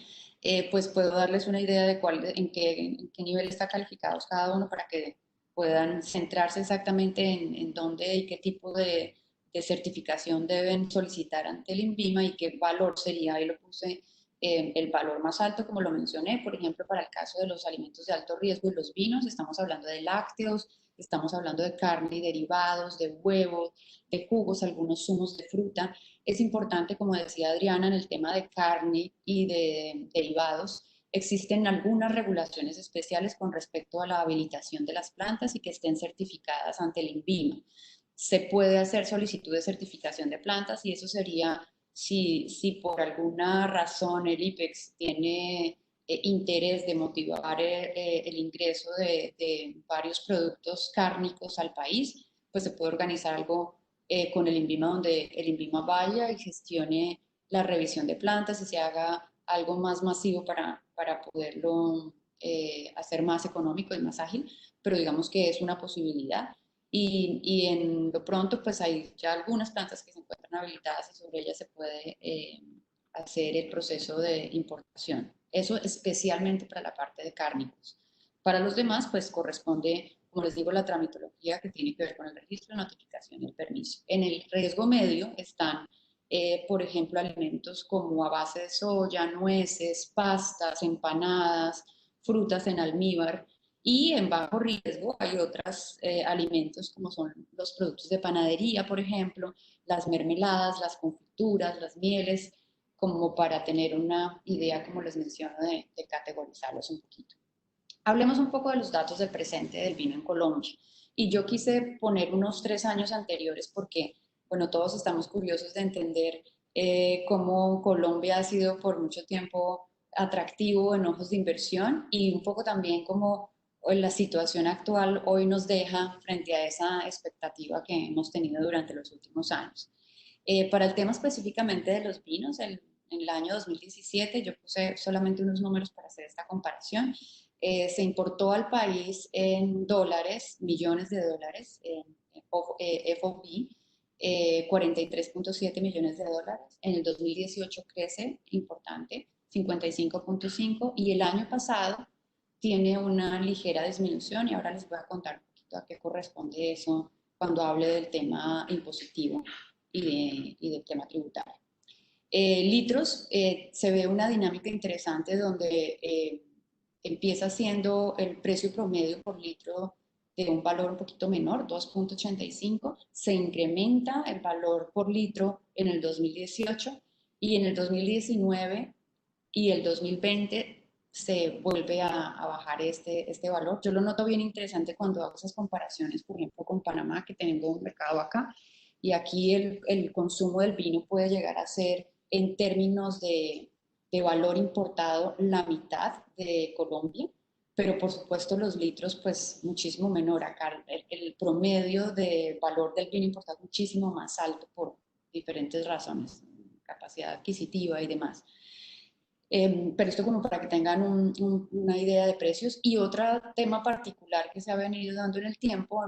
pues puedo darles una idea de en qué nivel está calificados cada uno, para que puedan centrarse exactamente en dónde y qué tipo de certificación deben solicitar ante el INVIMA y qué valor sería. Ahí lo puse, el valor más alto, como lo mencioné, por ejemplo, para el caso de los alimentos de alto riesgo y los vinos, estamos hablando de lácteos, estamos hablando de carne y derivados, de huevos, de jugos, algunos zumos de fruta. Es importante, como decía Adriana, en el tema de carne y de derivados, existen algunas regulaciones especiales con respecto a la habilitación de las plantas y que estén certificadas ante el INVIMA. Se puede hacer solicitud de certificación de plantas, y eso sería si por alguna razón el IPEX tiene interés de motivar el ingreso de varios productos cárnicos al país, pues se puede organizar algo con el INVIMA, donde el INVIMA vaya y gestione la revisión de plantas y se haga algo más masivo para poderlo hacer más económico y más ágil, pero digamos que es una posibilidad. Y en lo pronto, pues hay ya algunas plantas que se encuentran habilitadas y sobre ellas se puede hacer el proceso de importación. Eso especialmente para la parte de cárnicos. Para los demás, pues corresponde, como les digo, la tramitología, que tiene que ver con el registro, la notificación y el permiso. En el riesgo medio están, por ejemplo, alimentos como a base de soya, nueces, pastas, empanadas, frutas en almíbar. Y en bajo riesgo hay otros alimentos, como son los productos de panadería, por ejemplo, las mermeladas, las confituras, las mieles, como para tener una idea, como les menciono, de categorizarlos un poquito. Hablemos un poco de los datos del presente del vino en Colombia. Y yo quise poner unos 3 años anteriores porque, bueno, todos estamos curiosos de entender cómo Colombia ha sido por mucho tiempo atractivo en ojos de inversión, y un poco también cómo la situación actual hoy nos deja frente a esa expectativa que hemos tenido durante los últimos años. Para el tema específicamente de los vinos, en el año 2017, yo puse solamente unos números para hacer esta comparación. Se importó al país en dólares, millones de dólares, en FOB, 43.7 millones de dólares. En el 2018 crece, importante, 55.5, y el año pasado tiene una ligera disminución, y ahora les voy a contar un poquito a qué corresponde eso cuando hable del tema impositivo y del tema tributario. Litros, se ve una dinámica interesante donde empieza siendo el precio promedio por litro de un valor un poquito menor, 2.85, se incrementa el valor por litro en el 2018, y en el 2019 y el 2020 se vuelve a bajar este valor. Yo lo noto bien interesante cuando hago esas comparaciones, por ejemplo, con Panamá, que tenemos un mercado acá, y aquí el consumo del vino puede llegar a ser, en términos de valor importado, la mitad de Colombia. pero por supuesto los litros pues muchísimo menor. Acá el promedio de valor del vino importado es muchísimo más alto por diferentes razones, capacidad adquisitiva y demás. Pero esto como para que tengan una idea de precios. Y otro tema particular que se ha venido dando en el tiempo,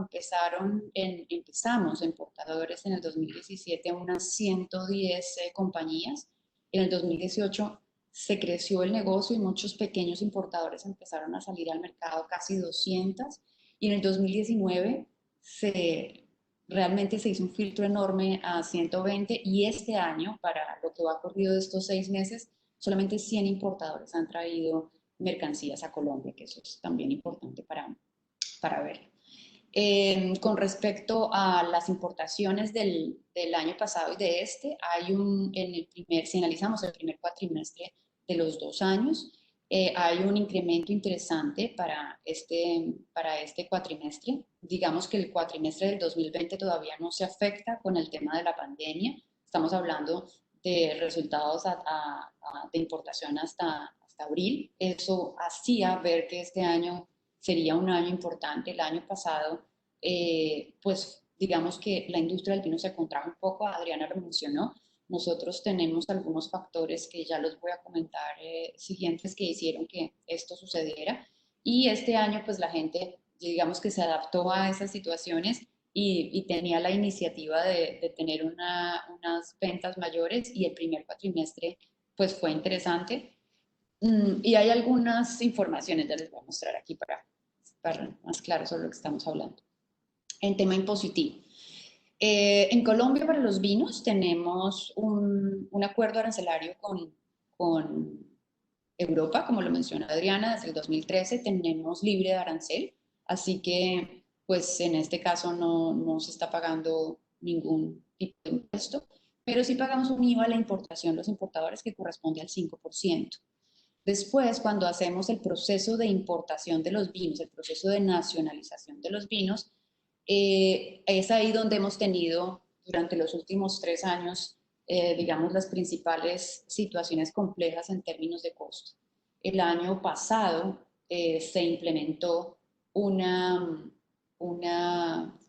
empezamos importadores en el 2017 unas 110 compañías. En el 2018 se creció el negocio y muchos pequeños importadores empezaron a salir al mercado, casi 200. Y en el 2019 realmente se hizo un filtro enorme a 120, y este año, para lo que va corrido de estos 6 meses, solamente 100 importadores han traído mercancías a Colombia, que eso es también importante para ver. Con respecto a las importaciones del año pasado y de si analizamos el primer cuatrimestre de los 2 años, hay un incremento interesante para este cuatrimestre. Digamos que el cuatrimestre del 2020 todavía no se afecta con el tema de la pandemia. Estamos hablando de resultados de importación hasta abril. Eso hacía ver que este año sería un año importante. El año pasado, pues digamos que la industria del vino se contrajo un poco, Adriana lo mencionó. Nosotros tenemos algunos factores que ya los voy a comentar siguientes, que hicieron que esto sucediera. Y este año pues la gente, digamos que se adaptó a esas situaciones y tenía la iniciativa de tener unas ventas mayores, y el primer cuatrimestre pues fue interesante. Y hay algunas informaciones, ya les voy a mostrar aquí para más claro sobre lo que estamos hablando. En tema impositivo. En Colombia, para los vinos, tenemos un acuerdo arancelario con Europa, como lo mencionó Adriana, desde el 2013 tenemos libre de arancel, así que pues en este caso no se está pagando ningún tipo de impuesto, pero sí pagamos un IVA a la importación, los importadores, que corresponde al 5%. Después, cuando hacemos el proceso de importación de los vinos, el proceso de nacionalización de los vinos, es ahí donde hemos tenido durante los últimos 3 años, digamos, las principales situaciones complejas en términos de costo. El año pasado se implementó una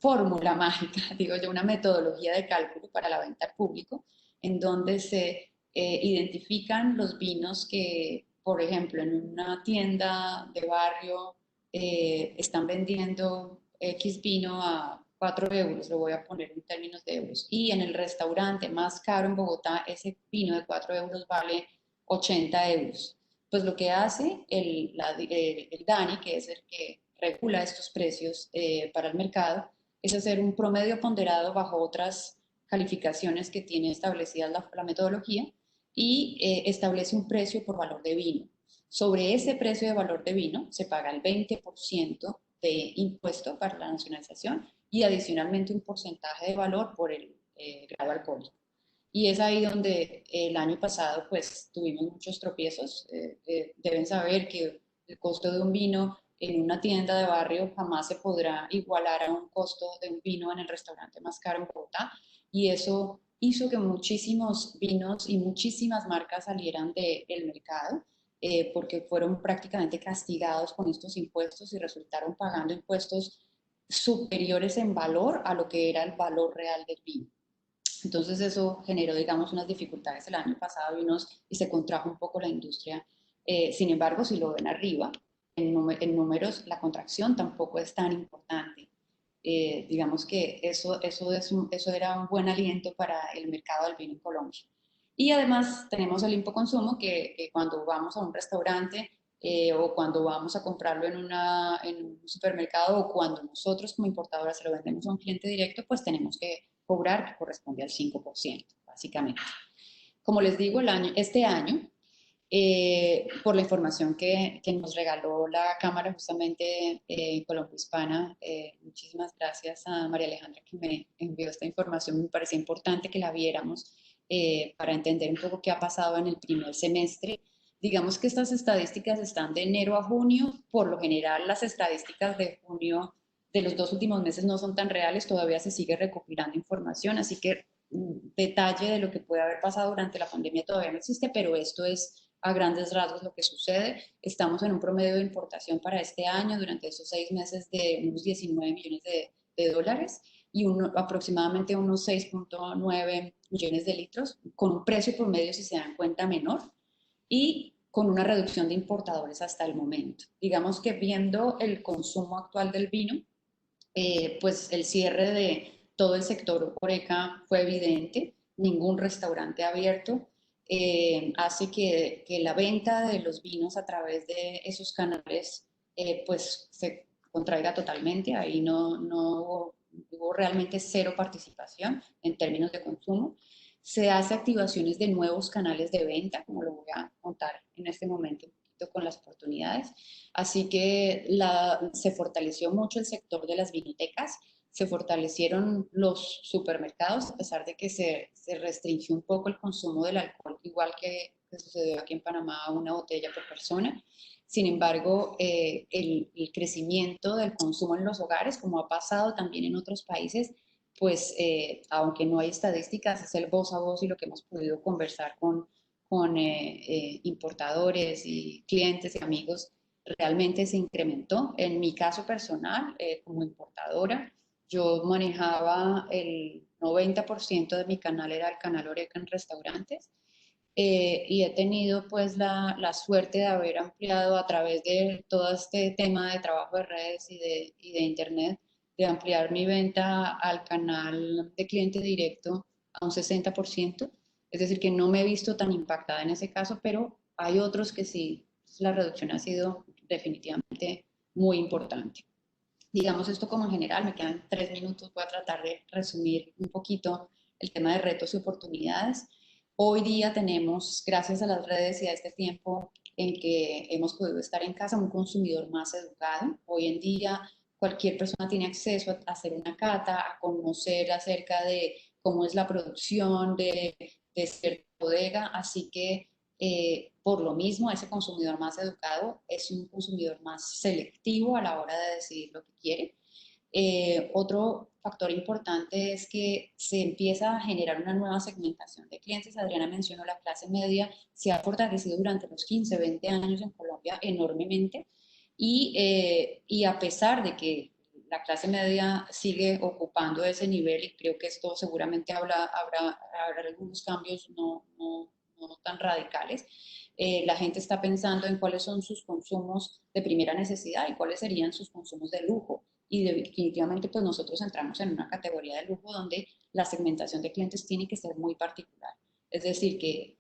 fórmula mágica, digo yo, una metodología de cálculo para la venta al público, en donde se identifican los vinos que, por ejemplo, en una tienda de barrio están vendiendo X vino a 4 euros, lo voy a poner en términos de euros, y en el restaurante más caro en Bogotá, ese vino de 4 euros vale 80 euros. Pues lo que hace el DANI, que es el que regula estos precios para el mercado, es hacer un promedio ponderado bajo otras calificaciones que tiene establecidas la metodología, y establece un precio por valor de vino. Sobre ese precio de valor de vino se paga el 20% de impuesto para la nacionalización, y adicionalmente un porcentaje de valor por el grado alcohólico. Y es ahí donde el año pasado pues tuvimos muchos tropiezos. Deben saber que el costo de un vino en una tienda de barrio jamás se podrá igualar a un costo de un vino en el restaurante más caro en Bogotá, y eso hizo que muchísimos vinos y muchísimas marcas salieran del mercado, porque fueron prácticamente castigados con estos impuestos y resultaron pagando impuestos superiores en valor a lo que era el valor real del vino. Entonces eso generó, digamos, unas dificultades el año pasado y se contrajo un poco la industria. Sin embargo, si lo ven arriba, en números, la contracción tampoco es tan importante. Digamos que eso era un buen aliento para el mercado del vino en Colombia. Y además tenemos el impoconsumo, que cuando vamos a un restaurante o cuando vamos a comprarlo en un supermercado, o cuando nosotros como importadora se lo vendemos a un cliente directo, pues tenemos que cobrar, que corresponde al 5%, básicamente. Como les digo, este año, por la información que nos regaló la Cámara justamente Colombia Hispana, muchísimas gracias a María Alejandra que me envió esta información, me parecía importante que la viéramos para entender un poco qué ha pasado en el primer semestre. Digamos que estas estadísticas están de enero a junio. Por lo general, las estadísticas de junio de los 2 últimos meses no son tan reales, todavía se sigue recopilando información, así que detalle de lo que puede haber pasado durante la pandemia todavía no existe, pero esto es a grandes rasgos lo que sucede. Estamos en un promedio de importación para este año, durante esos 6 meses, de unos 19 millones de dólares y aproximadamente unos 6.9 millones de litros, con un precio promedio, si se dan cuenta, menor y con una reducción de importadores hasta el momento. Digamos que viendo el consumo actual del vino, pues el cierre de todo el sector Horeca fue evidente, ningún restaurante abierto, hace que la venta de los vinos a través de esos canales pues se contraiga totalmente, ahí hubo realmente cero participación en términos de consumo. Se hace activaciones de nuevos canales de venta, como lo voy a contar en este momento un poquito con las oportunidades. Así que se fortaleció mucho el sector de las vinotecas, se fortalecieron los supermercados, a pesar de que se restringió un poco el consumo del alcohol, igual que sucedió aquí en Panamá, una botella por persona. Sin embargo, el crecimiento del consumo en los hogares, como ha pasado también en otros países, pues aunque no hay estadísticas, es el voz a voz y lo que hemos podido conversar con importadores y clientes y amigos, realmente se incrementó. En mi caso personal, como importadora, yo manejaba el 90% de mi canal, era el canal Horeca en restaurantes, y he tenido pues la suerte de haber ampliado a través de todo este tema de trabajo de redes y de internet, de ampliar mi venta al canal de cliente directo a un 60%. Es decir, que no me he visto tan impactada en ese caso, pero hay otros que sí, la reducción ha sido definitivamente muy importante. Digamos esto como en general, me quedan 3 minutos, voy a tratar de resumir un poquito el tema de retos y oportunidades. Hoy día tenemos, gracias a las redes y a este tiempo en que hemos podido estar en casa, un consumidor más educado. Hoy en día cualquier persona tiene acceso a hacer una cata, a conocer acerca de cómo es la producción de cierta bodega, así que por lo mismo, ese consumidor más educado es un consumidor más selectivo a la hora de decidir lo que quiere. Otro factor importante es que se empieza a generar una nueva segmentación de clientes. Adriana mencionó la clase media, se ha fortalecido durante los 15, 20 años en Colombia enormemente y a pesar de que la clase media sigue ocupando ese nivel y creo que esto seguramente habrá algunos cambios no tan radicales, la gente está pensando en cuáles son sus consumos de primera necesidad y cuáles serían sus consumos de lujo. Y definitivamente pues nosotros entramos en una categoría de lujo donde la segmentación de clientes tiene que ser muy particular. Es decir, que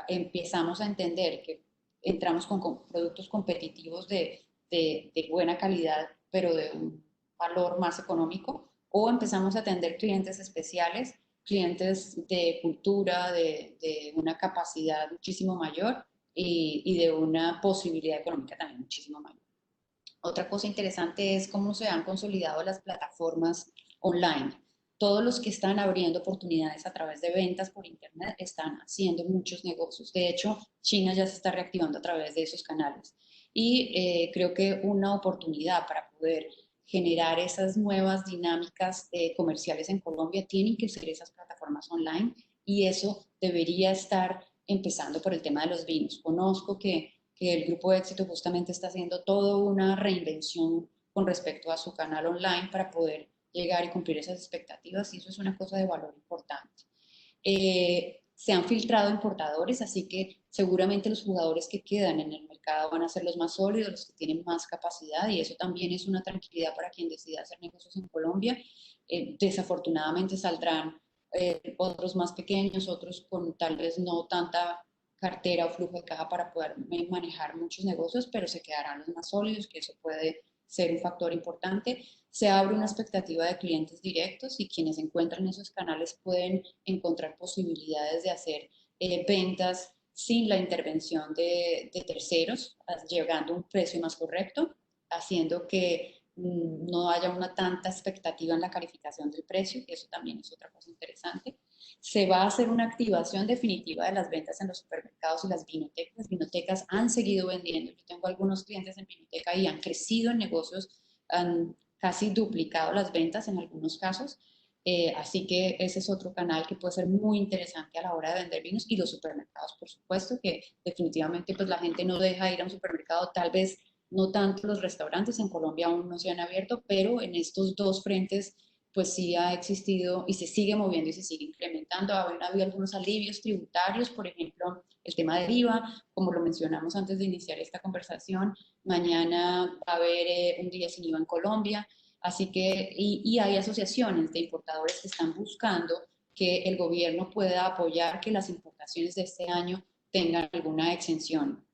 empezamos a entender que entramos con productos competitivos de buena calidad, pero de un valor más económico, o empezamos a atender clientes especiales, clientes de cultura, de una capacidad muchísimo mayor y de una posibilidad económica también muchísimo mayor. Otra cosa interesante es cómo se han consolidado las plataformas online. Todos los que están abriendo oportunidades a través de ventas por internet están haciendo muchos negocios. De hecho, China ya se está reactivando a través de esos canales. Y creo que una oportunidad para poder generar esas nuevas dinámicas comerciales en Colombia tienen que ser esas plataformas online y eso debería estar empezando por el tema de los vinos. Conozco que el Grupo Éxito justamente está haciendo toda una reinvención con respecto a su canal online para poder llegar y cumplir esas expectativas y eso es una cosa de valor importante. Se han filtrado importadores, así que seguramente los jugadores que quedan en el mercado van a ser los más sólidos, los que tienen más capacidad y eso también es una tranquilidad para quien decida hacer negocios en Colombia. Desafortunadamente saldrán otros más pequeños, otros con tal vez no tanta cartera o flujo de caja para poder manejar muchos negocios, pero se quedarán los más sólidos, que eso puede ser un factor importante. Se abre una expectativa de clientes directos y quienes encuentran esos canales pueden encontrar posibilidades de hacer ventas sin la intervención de terceros, llegando a un precio más correcto, haciendo que no haya una tanta expectativa en la calificación del precio, que eso también es otra cosa interesante. Se va a hacer una activación definitiva de las ventas en los supermercados y las vinotecas. Las vinotecas han seguido vendiendo. Yo tengo algunos clientes en vinoteca y han crecido en negocios, han casi duplicado las ventas en algunos casos. Así que ese es otro canal que puede ser muy interesante a la hora de vender vinos, y los supermercados, por supuesto, que definitivamente pues la gente no deja ir a un supermercado, tal vez no tanto los restaurantes, en Colombia aún no se han abierto, pero en estos dos frentes pues sí ha existido y se sigue moviendo y se sigue implementando. Ha habido algunos alivios tributarios, por ejemplo, el tema del IVA, como lo mencionamos antes de iniciar esta conversación, mañana va a haber un día sin IVA en Colombia. Así que, y hay asociaciones de importadores que están buscando que el gobierno pueda apoyar que las importaciones de este año tengan alguna exención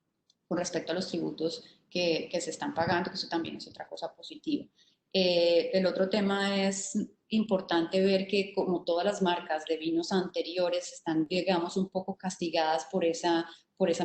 con respecto a los tributos que se están pagando, que eso también es otra cosa positiva. El otro tema es importante ver que, como todas las marcas de vinos anteriores, están, digamos, un poco castigadas por esa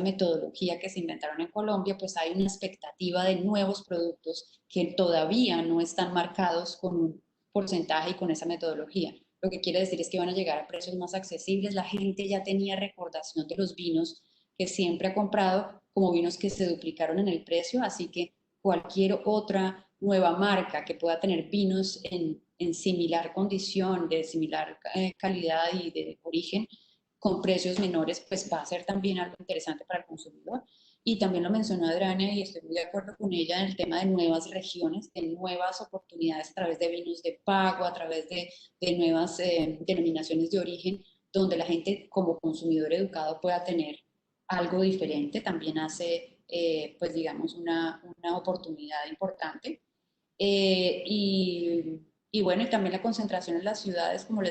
metodología que se inventaron en Colombia, pues hay una expectativa de nuevos productos que todavía no están marcados con un porcentaje y con esa metodología. Lo que quiere decir es que van a llegar a precios más accesibles. La gente ya tenía recordación de los vinos que siempre ha comprado como vinos que se duplicaron en el precio, así que cualquier otra nueva marca que pueda tener vinos en similar condición, de similar calidad y de origen, con precios menores, pues va a ser también algo interesante para el consumidor. Y también lo mencionó Adriana y estoy muy de acuerdo con ella en el tema de nuevas regiones, de nuevas oportunidades a través de vinos de pago, a través de nuevas denominaciones de origen, donde la gente como consumidor educado pueda tener algo diferente, también hace, pues digamos, una oportunidad importante. Y bueno, y también la concentración en las ciudades, como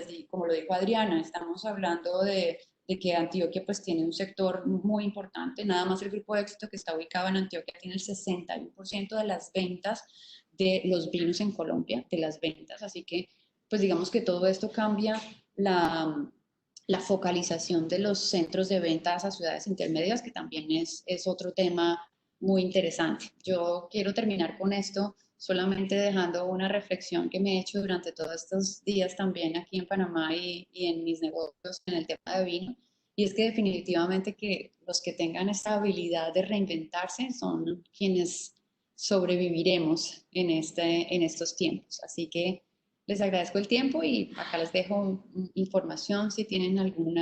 lo dijo Adriana, estamos hablando de que Antioquia pues tiene un sector muy importante, nada más el grupo de éxito que está ubicado en Antioquia tiene el 61% de las ventas de los vinos en Colombia, de las ventas, así que pues digamos que todo esto cambia la focalización de los centros de ventas a ciudades intermedias, que también es otro tema muy interesante. Yo quiero terminar con esto solamente dejando una reflexión que me he hecho durante todos estos días también aquí en Panamá y en mis negocios en el tema de vino, y es que definitivamente que los que tengan esta habilidad de reinventarse son quienes sobreviviremos en estos tiempos. Así que les agradezco el tiempo y acá les dejo información si tienen algún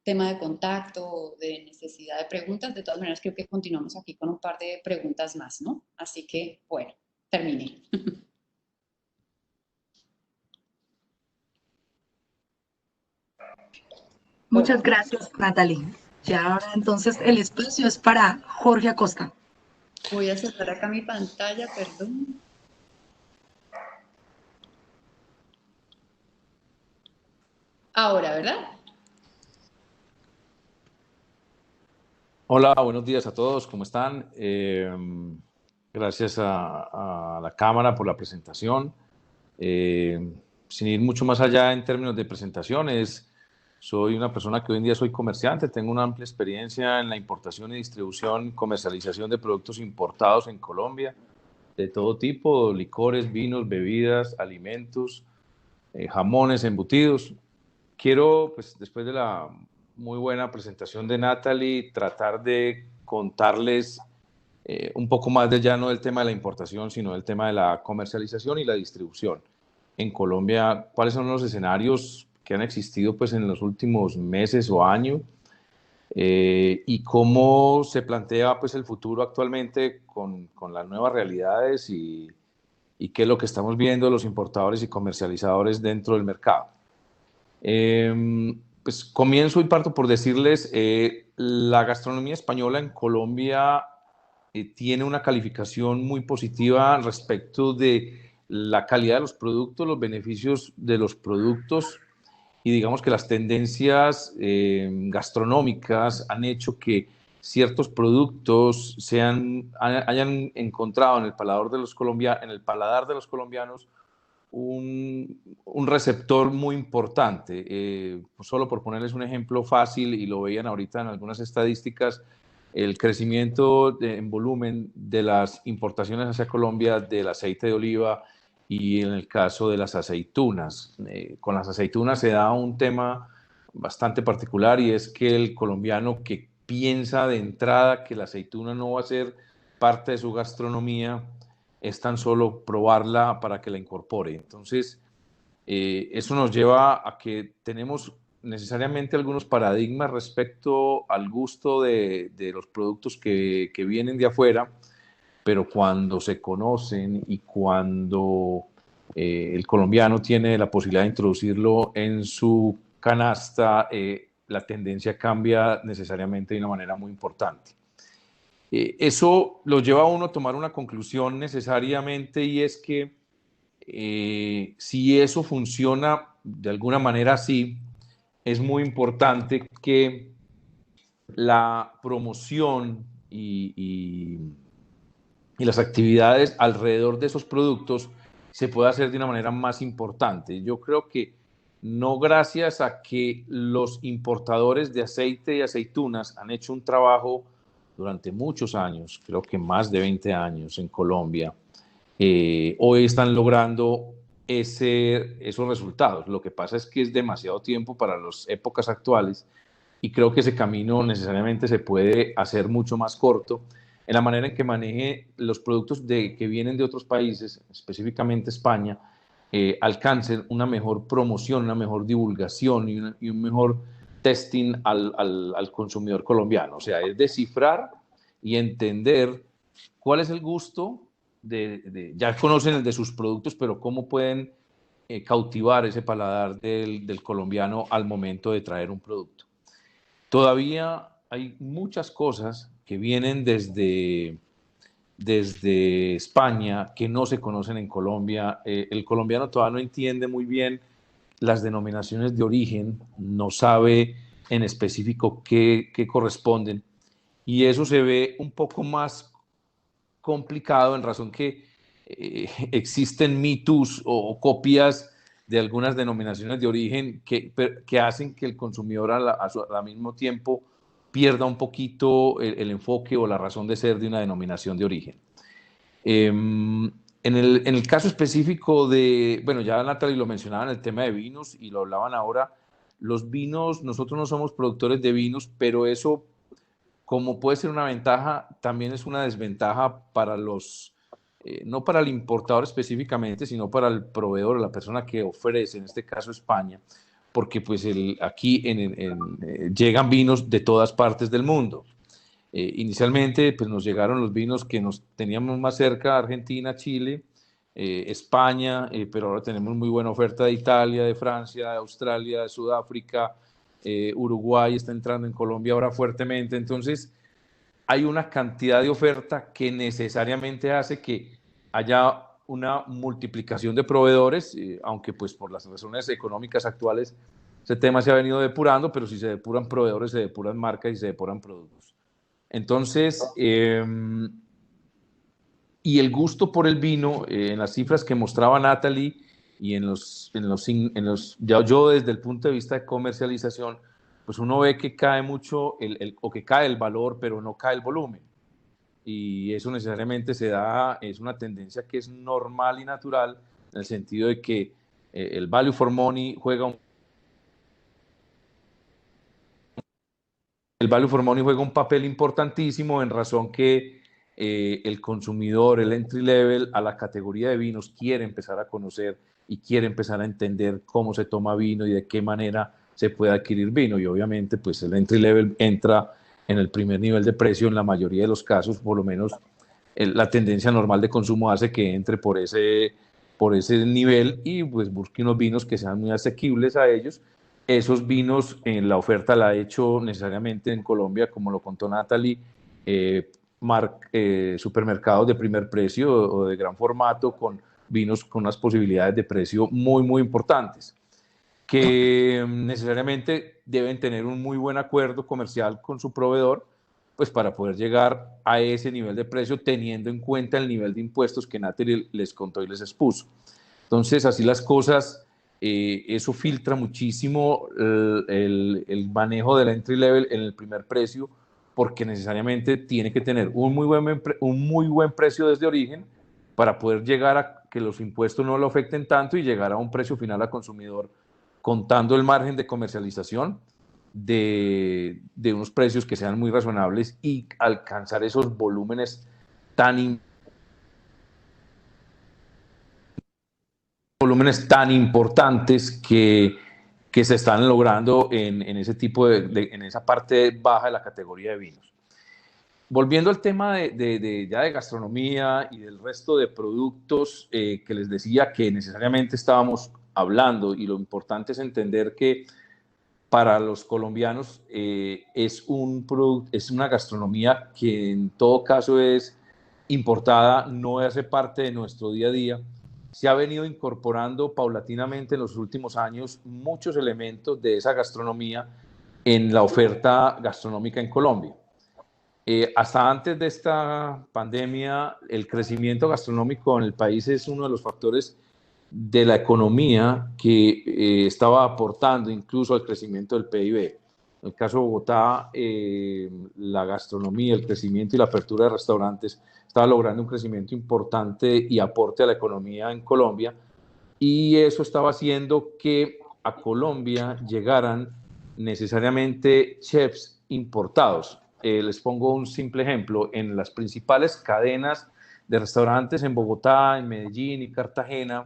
tema de contacto o de necesidad de preguntas. De todas maneras, creo que continuamos aquí con un par de preguntas más, ¿no? Así que, bueno, terminé. Muchas gracias, Natalie. Ya ahora entonces el espacio es para Jorge Acosta. Voy a cerrar acá mi pantalla, perdón. Ahora, ¿verdad? Hola, buenos días a todos, ¿cómo están? Gracias a la Cámara por la presentación. Sin ir mucho más allá en términos de presentaciones, soy una persona que hoy en día soy comerciante, tengo una amplia experiencia en la importación y distribución, comercialización de productos importados en Colombia, de todo tipo, licores, vinos, bebidas, alimentos, jamones, embutidos. Quiero, pues, después de la muy buena presentación de Natalie, tratar de contarles un poco más de ya no del tema de la importación, sino del tema de la comercialización y la distribución. En Colombia, ¿cuáles son los escenarios que han existido pues, en los últimos meses o años? Y cómo se plantea pues, el futuro actualmente con las nuevas realidades y qué es lo que estamos viendo los importadores y comercializadores dentro del mercado. Pues comienzo y parto por decirles, la gastronomía española en Colombia tiene una calificación muy positiva respecto de la calidad de los productos, los beneficios de los productos, y digamos que las tendencias gastronómicas han hecho que ciertos productos hayan encontrado en el paladar de los colombianos un receptor muy importante. Solo por ponerles un ejemplo fácil, y lo veían ahorita en algunas estadísticas, el crecimiento en volumen de las importaciones hacia Colombia del aceite de oliva y en el caso de las aceitunas. Con las aceitunas se da un tema bastante particular, y es que el colombiano que piensa de entrada que la aceituna no va a ser parte de su gastronomía, es tan solo probarla para que la incorpore. Entonces, Eso nos lleva a que tenemos necesariamente algunos paradigmas respecto al gusto de los productos que vienen de afuera, pero cuando se conocen y cuando el colombiano tiene la posibilidad de introducirlo en su canasta, la tendencia cambia necesariamente de una manera muy importante. Eso lo lleva a uno a tomar una conclusión necesariamente, y es que si eso funciona de alguna manera así, es muy importante que la promoción y las actividades alrededor de esos productos se pueda hacer de una manera más importante. Yo creo que no gracias a que los importadores de aceite y aceitunas han hecho un trabajo durante muchos años, creo que más de 20 años en Colombia, hoy están logrando esos resultados. Lo que pasa es que es demasiado tiempo para las épocas actuales, y creo que ese camino necesariamente se puede hacer mucho más corto en la manera en que maneje los productos que vienen de otros países, específicamente España, alcancen una mejor promoción, una mejor divulgación y un mejor testing al consumidor colombiano. O sea, es descifrar y entender cuál es el gusto ya conocen el de sus productos, pero cómo pueden cautivar ese paladar del colombiano al momento de traer un producto. Todavía hay muchas cosas que vienen desde España que no se conocen en Colombia. El colombiano todavía no entiende muy bien las denominaciones de origen, no sabe en específico qué corresponden, y eso se ve un poco más complicado en razón que existen mitos o copias de algunas denominaciones de origen que hacen que el consumidor al mismo tiempo pierda un poquito el enfoque o la razón de ser de una denominación de origen. En el caso específico bueno, ya Natalie lo mencionaba en el tema de vinos y lo hablaban ahora, los vinos, nosotros no somos productores de vinos, pero eso, como puede ser una ventaja, también es una desventaja para no para el importador específicamente, sino para el proveedor, la persona que ofrece, en este caso España, porque pues aquí llegan vinos de todas partes del mundo. Inicialmente pues nos llegaron los vinos que nos teníamos más cerca, Argentina, Chile, España, pero ahora tenemos muy buena oferta de Italia, de Francia, de Australia, de Sudáfrica, Uruguay está entrando en Colombia ahora fuertemente. Entonces hay una cantidad de oferta que necesariamente hace que haya una multiplicación de proveedores, aunque pues por las razones económicas actuales ese tema se ha venido depurando, pero si se depuran proveedores, se depuran marcas y se depuran productos. Entonces, y el gusto por el vino, en las cifras que mostraba Natalie y ya yo desde el punto de vista de comercialización, pues uno ve que cae mucho o que cae el valor, pero no cae el volumen. Y eso necesariamente es una tendencia que es normal y natural, en el sentido de que el value for money juega un papel importantísimo, en razón que el consumidor, el entry level a la categoría de vinos, quiere empezar a conocer y quiere empezar a entender cómo se toma vino y de qué manera se puede adquirir vino. Y obviamente pues el entry level entra en el primer nivel de precio en la mayoría de los casos. Por lo menos la tendencia normal de consumo hace que entre por ese nivel y pues busque unos vinos que sean muy asequibles a ellos. Esos vinos, la oferta la ha hecho necesariamente en Colombia, como lo contó Natalie, supermercados de primer precio o de gran formato, con vinos con unas posibilidades de precio muy, muy importantes, que necesariamente deben tener un muy buen acuerdo comercial con su proveedor, pues para poder llegar a ese nivel de precio, teniendo en cuenta el nivel de impuestos que Natalie les contó y les expuso. Entonces, así las cosas, eso filtra muchísimo el manejo del entry level en el primer precio, porque necesariamente tiene que tener un muy buen precio desde origen para poder llegar a que los impuestos no lo afecten tanto y llegar a un precio final a consumidor, contando el margen de comercialización de unos precios que sean muy razonables y alcanzar esos volúmenes tan volúmenes tan importantes que se están logrando en ese tipo en esa parte baja de la categoría de vinos. Volviendo al tema ya de gastronomía y del resto de productos que les decía que necesariamente estábamos hablando, y lo importante es entender que para los colombianos es una gastronomía que en todo caso es importada, no hace parte de nuestro día a día. Se ha venido incorporando paulatinamente en los últimos años muchos elementos de esa gastronomía en la oferta gastronómica en Colombia. Hasta antes de esta pandemia, el crecimiento gastronómico en el país es uno de los factores de la economía que estaba aportando incluso al crecimiento del PIB. En el caso de Bogotá, la gastronomía, el crecimiento y la apertura de restaurantes estaba logrando un crecimiento importante y aporte a la economía en Colombia, y eso estaba haciendo que a Colombia llegaran necesariamente chefs importados. Les pongo un simple ejemplo. En las principales cadenas de restaurantes en Bogotá, en Medellín y Cartagena,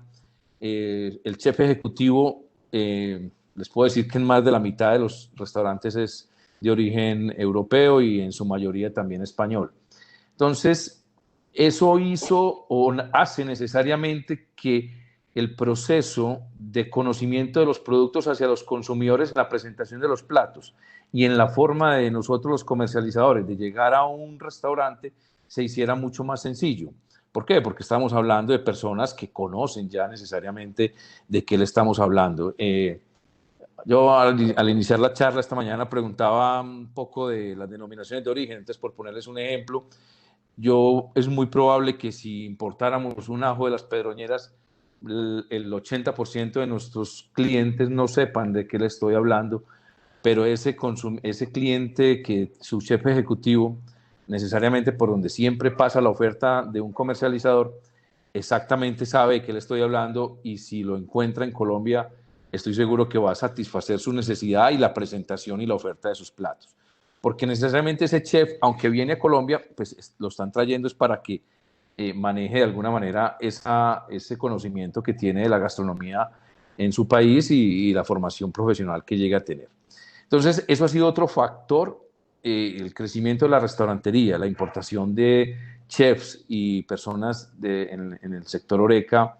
el chef ejecutivo, les puedo decir que en más de la mitad de los restaurantes es de origen europeo y en su mayoría también español. Entonces, eso hizo o hace necesariamente que el proceso de conocimiento de los productos hacia los consumidores en la presentación de los platos y en la forma de nosotros los comercializadores de llegar a un restaurante se hiciera mucho más sencillo. ¿Por qué? Porque estamos hablando de personas que conocen ya necesariamente de qué le estamos hablando. Yo al iniciar la charla esta mañana preguntaba un poco de las denominaciones de origen. Entonces, por ponerles un ejemplo, es muy probable que si importáramos un ajo de las Pedroñeras, el 80% de nuestros clientes no sepan de qué le estoy hablando, pero ese cliente que su chef ejecutivo, necesariamente por donde siempre pasa la oferta de un comercializador, exactamente sabe de qué le estoy hablando, y si lo encuentra en Colombia, estoy seguro que va a satisfacer su necesidad y la presentación y la oferta de sus platos. Porque necesariamente ese chef, aunque viene a Colombia, pues lo están trayendo es para que maneje de alguna manera ese conocimiento que tiene de la gastronomía en su país y la formación profesional que llega a tener. Entonces, eso ha sido otro factor, el crecimiento de la restaurantería, la importación de chefs y personas en el sector HoReCa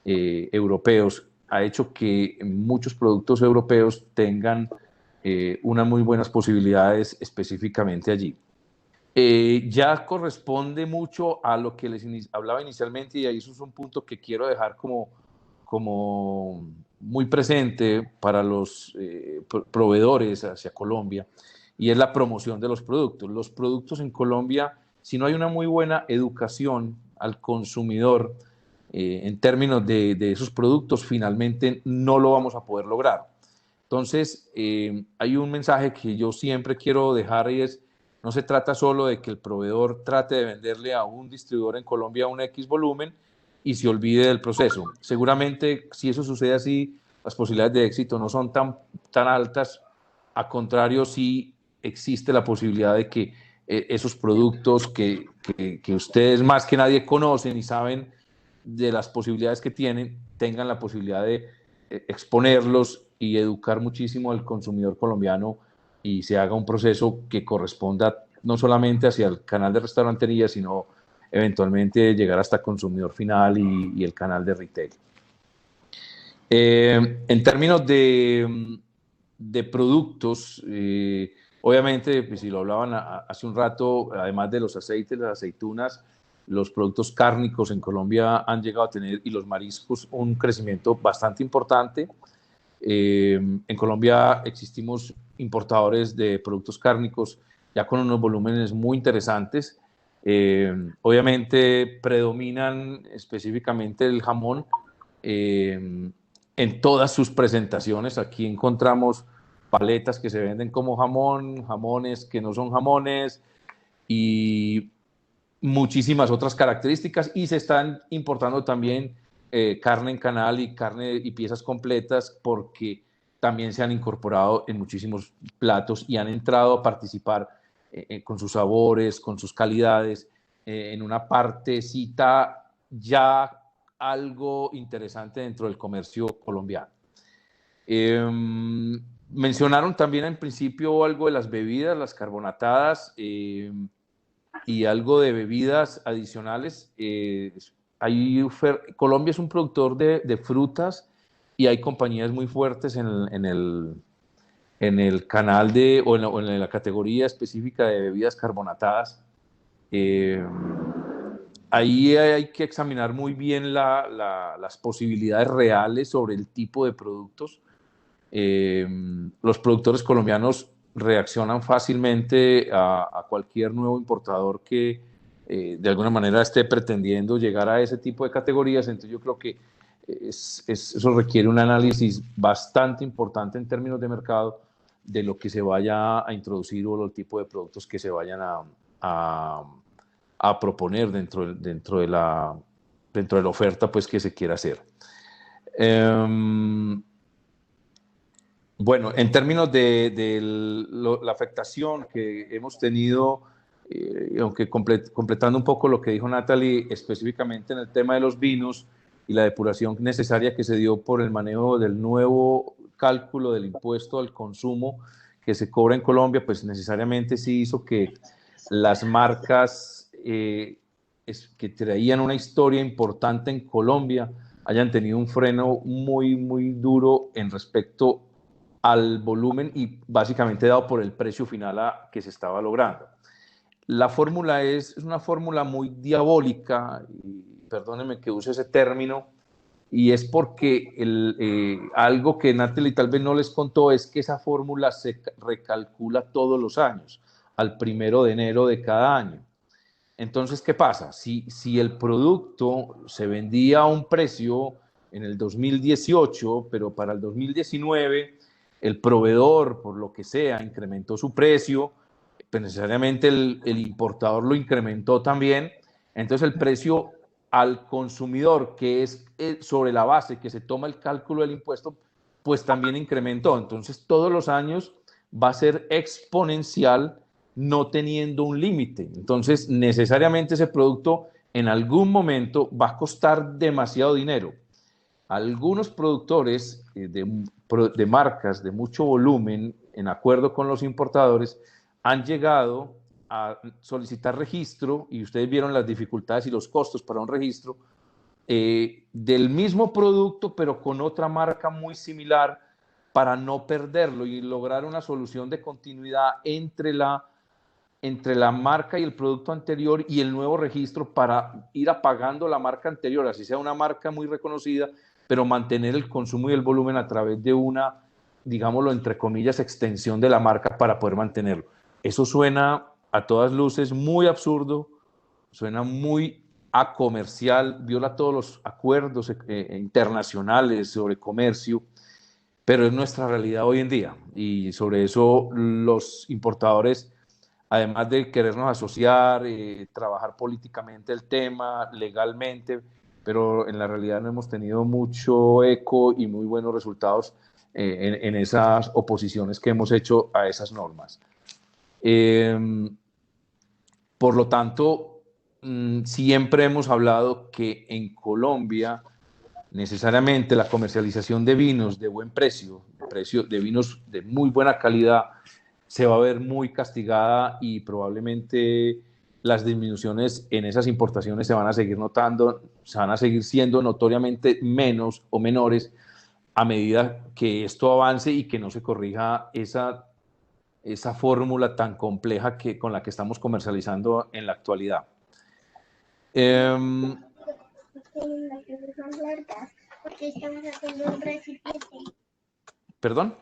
europeos, ha hecho que muchos productos europeos tengan unas muy buenas posibilidades específicamente allí. Ya corresponde mucho a lo que les hablaba inicialmente, y ahí eso es un punto que quiero dejar como muy presente para los proveedores hacia Colombia, y es la promoción de los productos. Los productos en Colombia, si no hay una muy buena educación al consumidor en términos de esos productos, finalmente no lo vamos a poder lograr. Entonces, hay un mensaje que yo siempre quiero dejar, y es: no se trata solo de que el proveedor trate de venderle a un distribuidor en Colombia un X volumen y se olvide del proceso. Seguramente, si eso sucede así, las posibilidades de éxito no son tan altas. A contrario, sí existe la posibilidad de que esos productos que ustedes más que nadie conocen y saben de las posibilidades que tienen, tengan la posibilidad de exponerlos y educar muchísimo al consumidor colombiano, y se haga un proceso que corresponda no solamente hacia el canal de restaurantería, sino eventualmente llegar hasta consumidor final y el canal de retail. En términos de productos, obviamente, pues, si lo hablaban hace un rato, además de los aceites, las aceitunas, los productos cárnicos en Colombia han llegado a tener, y los mariscos, un crecimiento bastante importante. En Colombia existimos importadores de productos cárnicos ya con unos volúmenes muy interesantes. Obviamente predominan específicamente el jamón en todas sus presentaciones. Aquí encontramos paletas que se venden como jamón, jamones que no son jamones y muchísimas otras características, y se están importando también carne en canal y carne y piezas completas, porque también se han incorporado en muchísimos platos y han entrado a participar con sus sabores, con sus calidades, en una partecita ya algo interesante dentro del comercio colombiano. Mencionaron también en principio algo de las bebidas, las carbonatadas, y algo de bebidas adicionales. Colombia es un productor de frutas y hay compañías muy fuertes en el canal o en la categoría específica de bebidas carbonatadas. Ahí hay que examinar muy bien las posibilidades reales sobre el tipo de productos. Los productores colombianos reaccionan fácilmente a cualquier nuevo importador que de alguna manera esté pretendiendo llegar a ese tipo de categorías. Entonces yo creo que eso requiere un análisis bastante importante en términos de mercado de lo que se vaya a introducir o el tipo de productos que se vayan a proponer dentro de la oferta pues, que se quiera hacer. Bueno, en términos de la afectación que hemos tenido, aunque completando un poco lo que dijo Natalie, específicamente en el tema de los vinos y la depuración necesaria que se dio por el manejo del nuevo cálculo del impuesto al consumo que se cobra en Colombia, pues necesariamente sí hizo que las marcas que traían una historia importante en Colombia hayan tenido un freno muy, muy duro en respecto al volumen y básicamente dado por el precio final que se estaba logrando. La fórmula es una fórmula muy diabólica, y perdónenme que use ese término, y es porque algo que Natalie tal vez no les contó es que esa fórmula se recalcula todos los años, al 1 de enero de cada año. Entonces, ¿qué pasa? Si el producto se vendía a un precio en el 2018, pero para el 2019 el proveedor, por lo que sea, incrementó su precio, pues necesariamente el importador lo incrementó también. Entonces el precio al consumidor, que es sobre la base que se toma el cálculo del impuesto, pues también incrementó. Entonces todos los años va a ser exponencial, no teniendo un límite. Entonces necesariamente ese producto en algún momento va a costar demasiado dinero. Algunos productores de marcas de mucho volumen, en acuerdo con los importadores, han llegado a solicitar registro, y ustedes vieron las dificultades y los costos para un registro, del mismo producto, pero con otra marca muy similar, para no perderlo y lograr una solución de continuidad entre la marca y el producto anterior y el nuevo registro, para ir apagando la marca anterior, así sea una marca muy reconocida, pero mantener el consumo y el volumen a través de una, digámoslo entre comillas, extensión de la marca para poder mantenerlo. Eso suena a todas luces muy absurdo, suena muy acomercial, viola todos los acuerdos internacionales sobre comercio, pero es nuestra realidad hoy en día, y sobre eso los importadores, además de querernos asociar, trabajar políticamente el tema, legalmente, pero en la realidad no hemos tenido mucho eco y muy buenos resultados en esas oposiciones que hemos hecho a esas normas. Por lo tanto, siempre hemos hablado que en Colombia necesariamente la comercialización de vinos de buen precio, de vinos de muy buena calidad, se va a ver muy castigada, y probablemente las disminuciones en esas importaciones se van a seguir notando, se van a seguir siendo notoriamente menos o menores a medida que esto avance y que no se corrija esa fórmula tan compleja con la que estamos comercializando en la actualidad. ¿Perdón?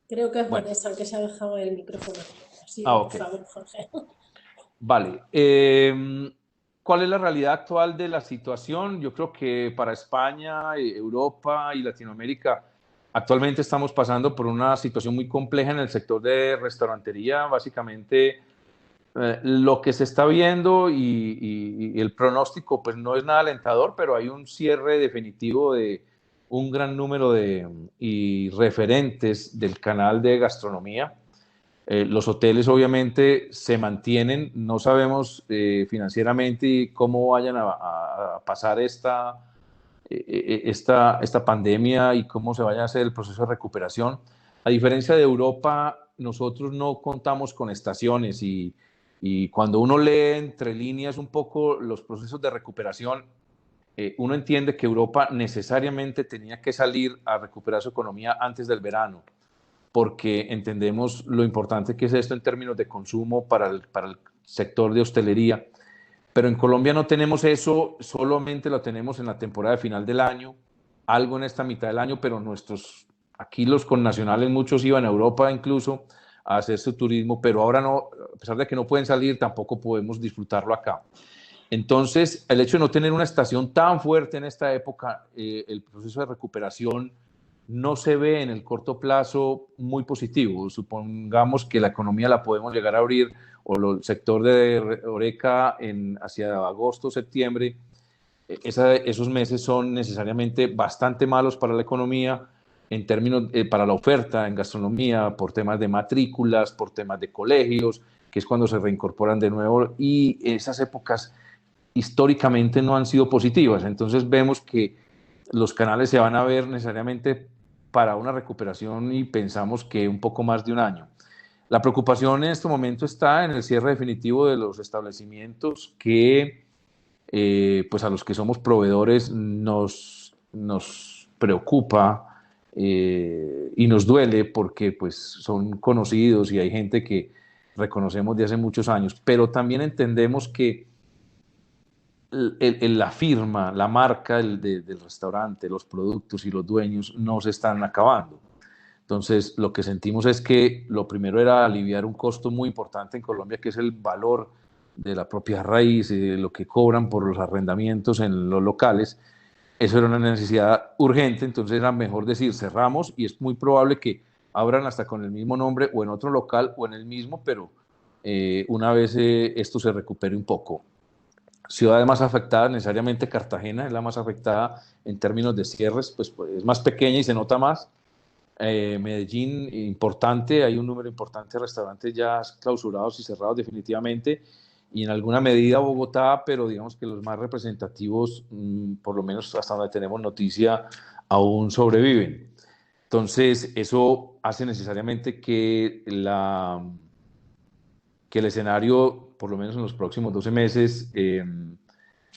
Creo que es Vanessa, que se ha dejado el micrófono. Sí, okay. Por favor, Jorge. Vale. ¿Cuál es la realidad actual de la situación? Yo creo que para España, Europa y Latinoamérica, actualmente estamos pasando por una situación muy compleja en el sector de restaurantería. Básicamente, lo que se está viendo y el pronóstico pues no es nada alentador, pero hay un cierre definitivo de un gran número de referentes del canal de gastronomía. Los hoteles obviamente se mantienen, no sabemos financieramente cómo vayan a pasar esta pandemia y cómo se vaya a hacer el proceso de recuperación. A diferencia de Europa, nosotros no contamos con estaciones y cuando uno lee entre líneas un poco los procesos de recuperación, uno entiende que Europa necesariamente tenía que salir a recuperar su economía antes del verano, porque entendemos lo importante que es esto en términos de consumo para el sector de hostelería. Pero en Colombia no tenemos eso, solamente lo tenemos en la temporada de final del año, algo en esta mitad del año, pero aquí los connacionales, muchos iban a Europa incluso a hacer su turismo, pero ahora no, a pesar de que no pueden salir, tampoco podemos disfrutarlo acá. Entonces, el hecho de no tener una estación tan fuerte en esta época, el proceso de recuperación no se ve en el corto plazo muy positivo. Supongamos que la economía la podemos llegar a abrir o el sector de Horeca hacia agosto, septiembre. Esos meses son necesariamente bastante malos para la economía en términos para la oferta en gastronomía, por temas de matrículas, por temas de colegios, que es cuando se reincorporan de nuevo, y esas épocas históricamente no han sido positivas. Entonces vemos que los canales se van a ver necesariamente para una recuperación y pensamos que un poco más de un año. La preocupación en este momento está en el cierre definitivo de los establecimientos que, pues a los que somos proveedores nos preocupa y nos duele porque pues son conocidos y hay gente que reconocemos de hace muchos años, pero también entendemos que la firma, la marca del restaurante, los productos y los dueños no se están acabando. Entonces, lo que sentimos es que lo primero era aliviar un costo muy importante en Colombia, que es el valor de la propia raíz y de lo que cobran por los arrendamientos en los locales. Eso era una necesidad urgente, entonces era mejor decir cerramos y es muy probable que abran hasta con el mismo nombre o en otro local o en el mismo, pero una vez esto se recupere un poco. Ciudades más afectadas, necesariamente Cartagena es la más afectada en términos de cierres, pues es más pequeña y se nota más. Medellín, importante, hay un número importante de restaurantes ya clausurados y cerrados definitivamente, y en alguna medida Bogotá, pero digamos que los más representativos, por lo menos hasta donde tenemos noticia, aún sobreviven. Entonces, eso hace necesariamente que el escenario, por lo menos en los próximos 12 meses,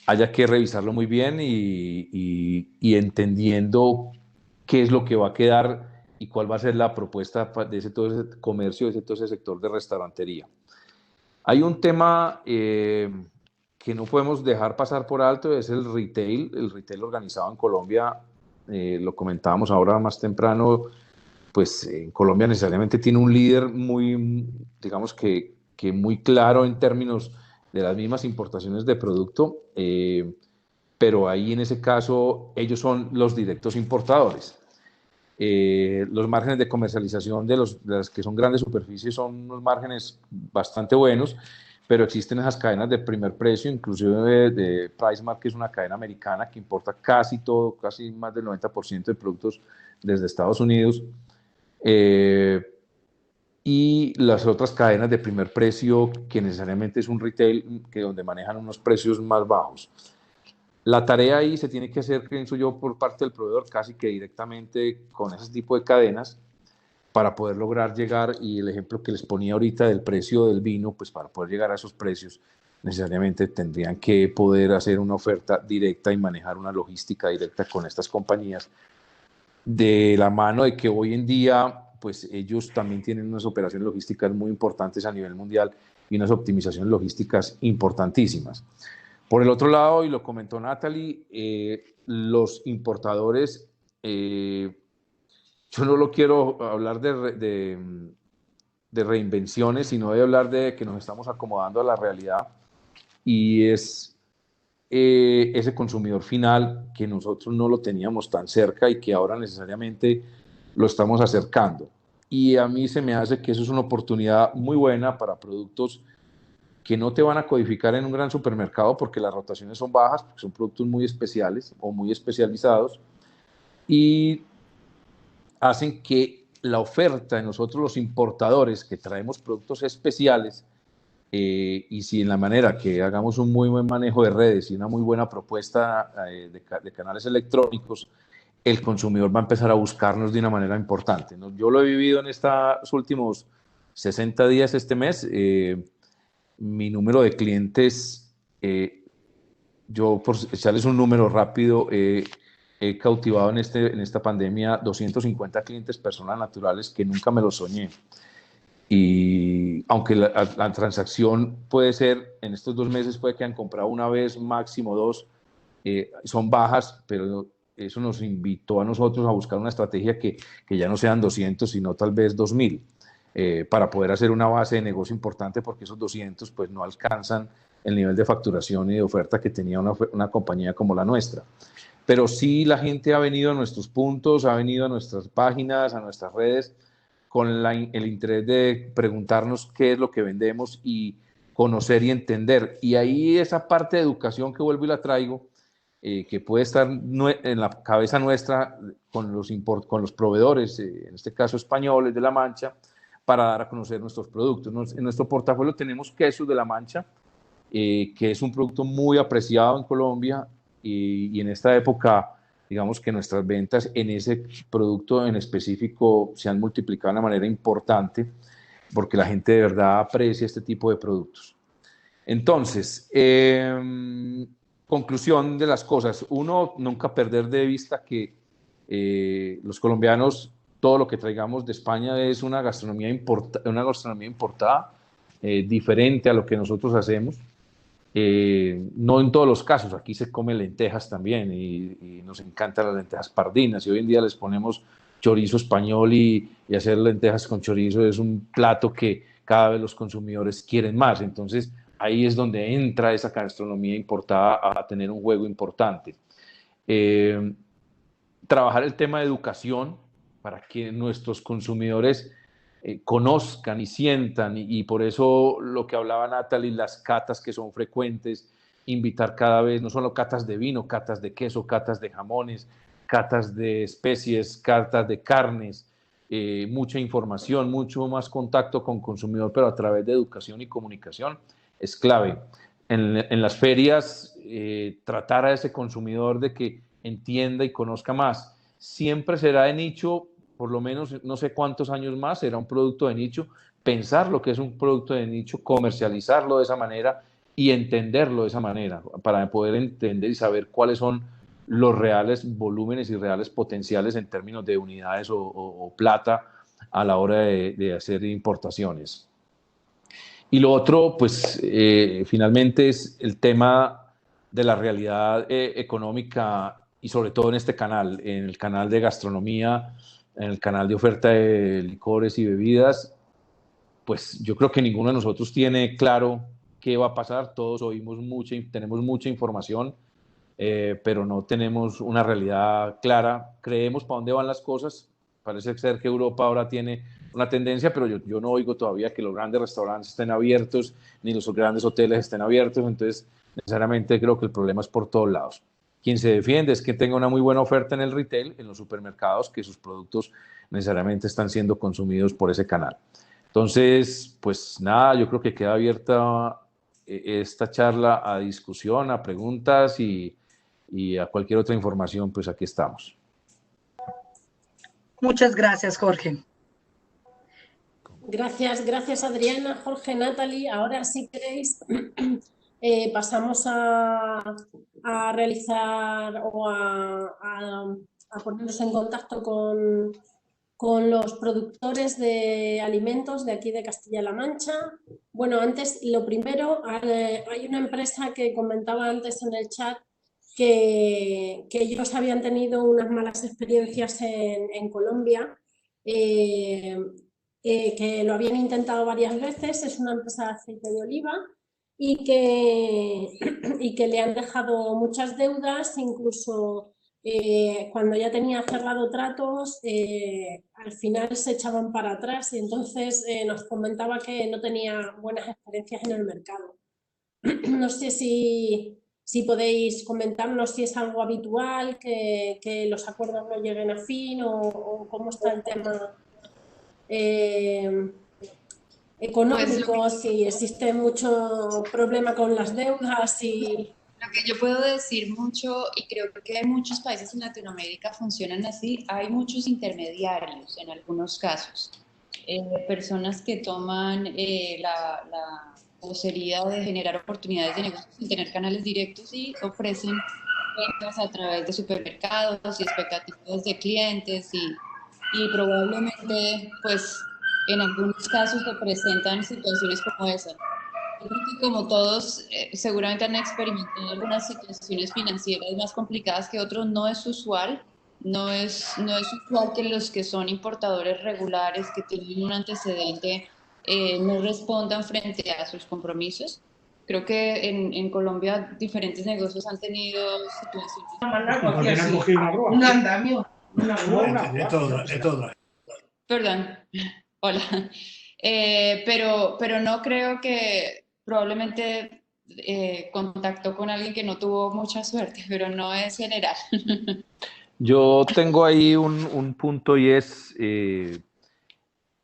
haya que revisarlo muy bien y entendiendo qué es lo que va a quedar y cuál va a ser la propuesta de todo ese comercio, de todo ese sector de restaurantería. Hay un tema que no podemos dejar pasar por alto, es el retail organizado en Colombia. Lo comentábamos ahora más temprano, pues en Colombia necesariamente tiene un líder muy, digamos que muy claro en términos de las mismas importaciones de producto, pero ahí en ese caso ellos son los directos importadores. Los márgenes de comercialización de las que son grandes superficies son unos márgenes bastante buenos, pero existen esas cadenas de primer precio, inclusive de PriceMart, que es una cadena americana que importa casi todo, casi más del 90% de productos desde Estados Unidos, y las otras cadenas de primer precio que necesariamente es un retail donde manejan unos precios más bajos. La tarea ahí se tiene que hacer, pienso yo, por parte del proveedor casi que directamente con ese tipo de cadenas para poder lograr llegar, y el ejemplo que les ponía ahorita del precio del vino, pues para poder llegar a esos precios necesariamente tendrían que poder hacer una oferta directa y manejar una logística directa con estas compañías, de la mano de que hoy en día pues ellos también tienen unas operaciones logísticas muy importantes a nivel mundial y unas optimizaciones logísticas importantísimas. Por el otro lado, y lo comentó Natalie, los importadores, yo no lo quiero hablar de reinvenciones, sino de hablar de que nos estamos acomodando a la realidad, y es ese consumidor final que nosotros no lo teníamos tan cerca y que ahora necesariamente lo estamos acercando. Y a mí se me hace que eso es una oportunidad muy buena para productos que no te van a codificar en un gran supermercado porque las rotaciones son bajas, porque son productos muy especiales o muy especializados, y hacen que la oferta de nosotros los importadores que traemos productos especiales, y si en la manera que hagamos un muy buen manejo de redes y una muy buena propuesta de canales electrónicos, el consumidor va a empezar a buscarnos de una manera importante, ¿no? Yo lo he vivido en estos últimos 60 días este mes. Mi número de clientes, yo por echarles un número rápido, he cautivado en esta pandemia 250 clientes personas naturales que nunca me los soñé. Y aunque la transacción puede ser, en estos 2 meses puede que han comprado una vez, máximo 2, son bajas, pero eso nos invitó a nosotros a buscar una estrategia que ya no sean 200, sino tal vez 2000, para poder hacer una base de negocio importante, porque esos 200 pues no alcanzan el nivel de facturación y de oferta que tenía una compañía como la nuestra. Pero sí, la gente ha venido a nuestros puntos, ha venido a nuestras páginas, a nuestras redes, con el interés de preguntarnos qué es lo que vendemos y conocer y entender. Y ahí esa parte de educación que vuelvo y la traigo, que puede estar en la cabeza nuestra con los proveedores, en este caso españoles de La Mancha, para dar a conocer nuestros productos. En nuestro portafolio tenemos quesos de La Mancha, que es un producto muy apreciado en Colombia, y en esta época, digamos que nuestras ventas en ese producto en específico se han multiplicado de una manera importante, porque la gente de verdad aprecia este tipo de productos. Entonces, conclusión de las cosas. Uno, nunca perder de vista que los colombianos, todo lo que traigamos de España es una gastronomía importada, diferente a lo que nosotros hacemos. No en todos los casos, aquí se comen lentejas también, y nos encantan las lentejas pardinas, y hoy en día les ponemos chorizo español, y hacer lentejas con chorizo es un plato que cada vez los consumidores quieren más. Entonces ahí es donde entra esa gastronomía importada a tener un juego importante. Trabajar el tema de educación para que nuestros consumidores conozcan y sientan, y por eso lo que hablaba Natalie, las catas que son frecuentes, invitar cada vez, no solo catas de vino, catas de queso, catas de jamones, catas de especies, catas de carnes, mucha información, mucho más contacto con consumidor, pero a través de educación y comunicación es clave. En las ferias, tratar a ese consumidor de que entienda y conozca más. Siempre será de nicho, por lo menos no sé cuántos años más, será un producto de nicho. Pensar lo que es un producto de nicho, comercializarlo de esa manera y entenderlo de esa manera, para poder entender y saber cuáles son los reales volúmenes y reales potenciales en términos de unidades o plata a la hora de hacer importaciones. Y lo otro, pues finalmente es el tema de la realidad económica, y sobre todo en este canal, en el canal de gastronomía, en el canal de oferta de licores y bebidas. Pues yo creo que ninguno de nosotros tiene claro qué va a pasar. Todos tenemos mucha información, pero no tenemos una realidad clara. Creemos para dónde van las cosas. Parece ser que Europa ahora tiene una tendencia, pero yo no oigo todavía que los grandes restaurantes estén abiertos, ni los grandes hoteles estén abiertos. Entonces, necesariamente creo que el problema es por todos lados. Quien se defiende es que tenga una muy buena oferta en el retail, en los supermercados, que sus productos necesariamente están siendo consumidos por ese canal. Entonces, pues nada, yo creo que queda abierta esta charla a discusión, a preguntas, y a cualquier otra información, pues aquí estamos. Muchas gracias, Jorge. Gracias Adriana, Jorge, Natalie. Ahora, si queréis, pasamos a realizar o a ponernos en contacto con los productores de alimentos de aquí de Castilla-La Mancha. Bueno, antes, lo primero, hay una empresa que comentaba antes en el chat que ellos habían tenido unas malas experiencias en Colombia, que lo habían intentado varias veces. Es una empresa de aceite de oliva y que le han dejado muchas deudas, incluso cuando ya tenía cerrado tratos, al final se echaban para atrás, y entonces nos comentaba que no tenía buenas experiencias en el mercado. No sé si podéis comentarnos si es algo habitual que los acuerdos no lleguen a fin, o cómo está el tema económicos y existe mucho problema con las deudas y... Lo que yo puedo decir mucho, y creo que muchos países en Latinoamérica funcionan así, hay muchos intermediarios en algunos casos, personas que toman la vocería de generar oportunidades de negocios sin tener canales directos y ofrecen ventas a través de supermercados y expectativas de clientes y probablemente pues en algunos casos se presentan situaciones como esa. Yo creo que como todos seguramente han experimentado algunas situaciones financieras más complicadas que otros, no es usual, no es usual que los que son importadores regulares, que tienen un antecedente, no respondan frente a sus compromisos. Creo que en Colombia diferentes negocios han tenido situaciones. Han cogido una grúa. Un andamio. Una grúa. De todo. Perdón, hola. Pero no creo que probablemente contactó con alguien que no tuvo mucha suerte, pero no es general. Yo tengo ahí un punto y es,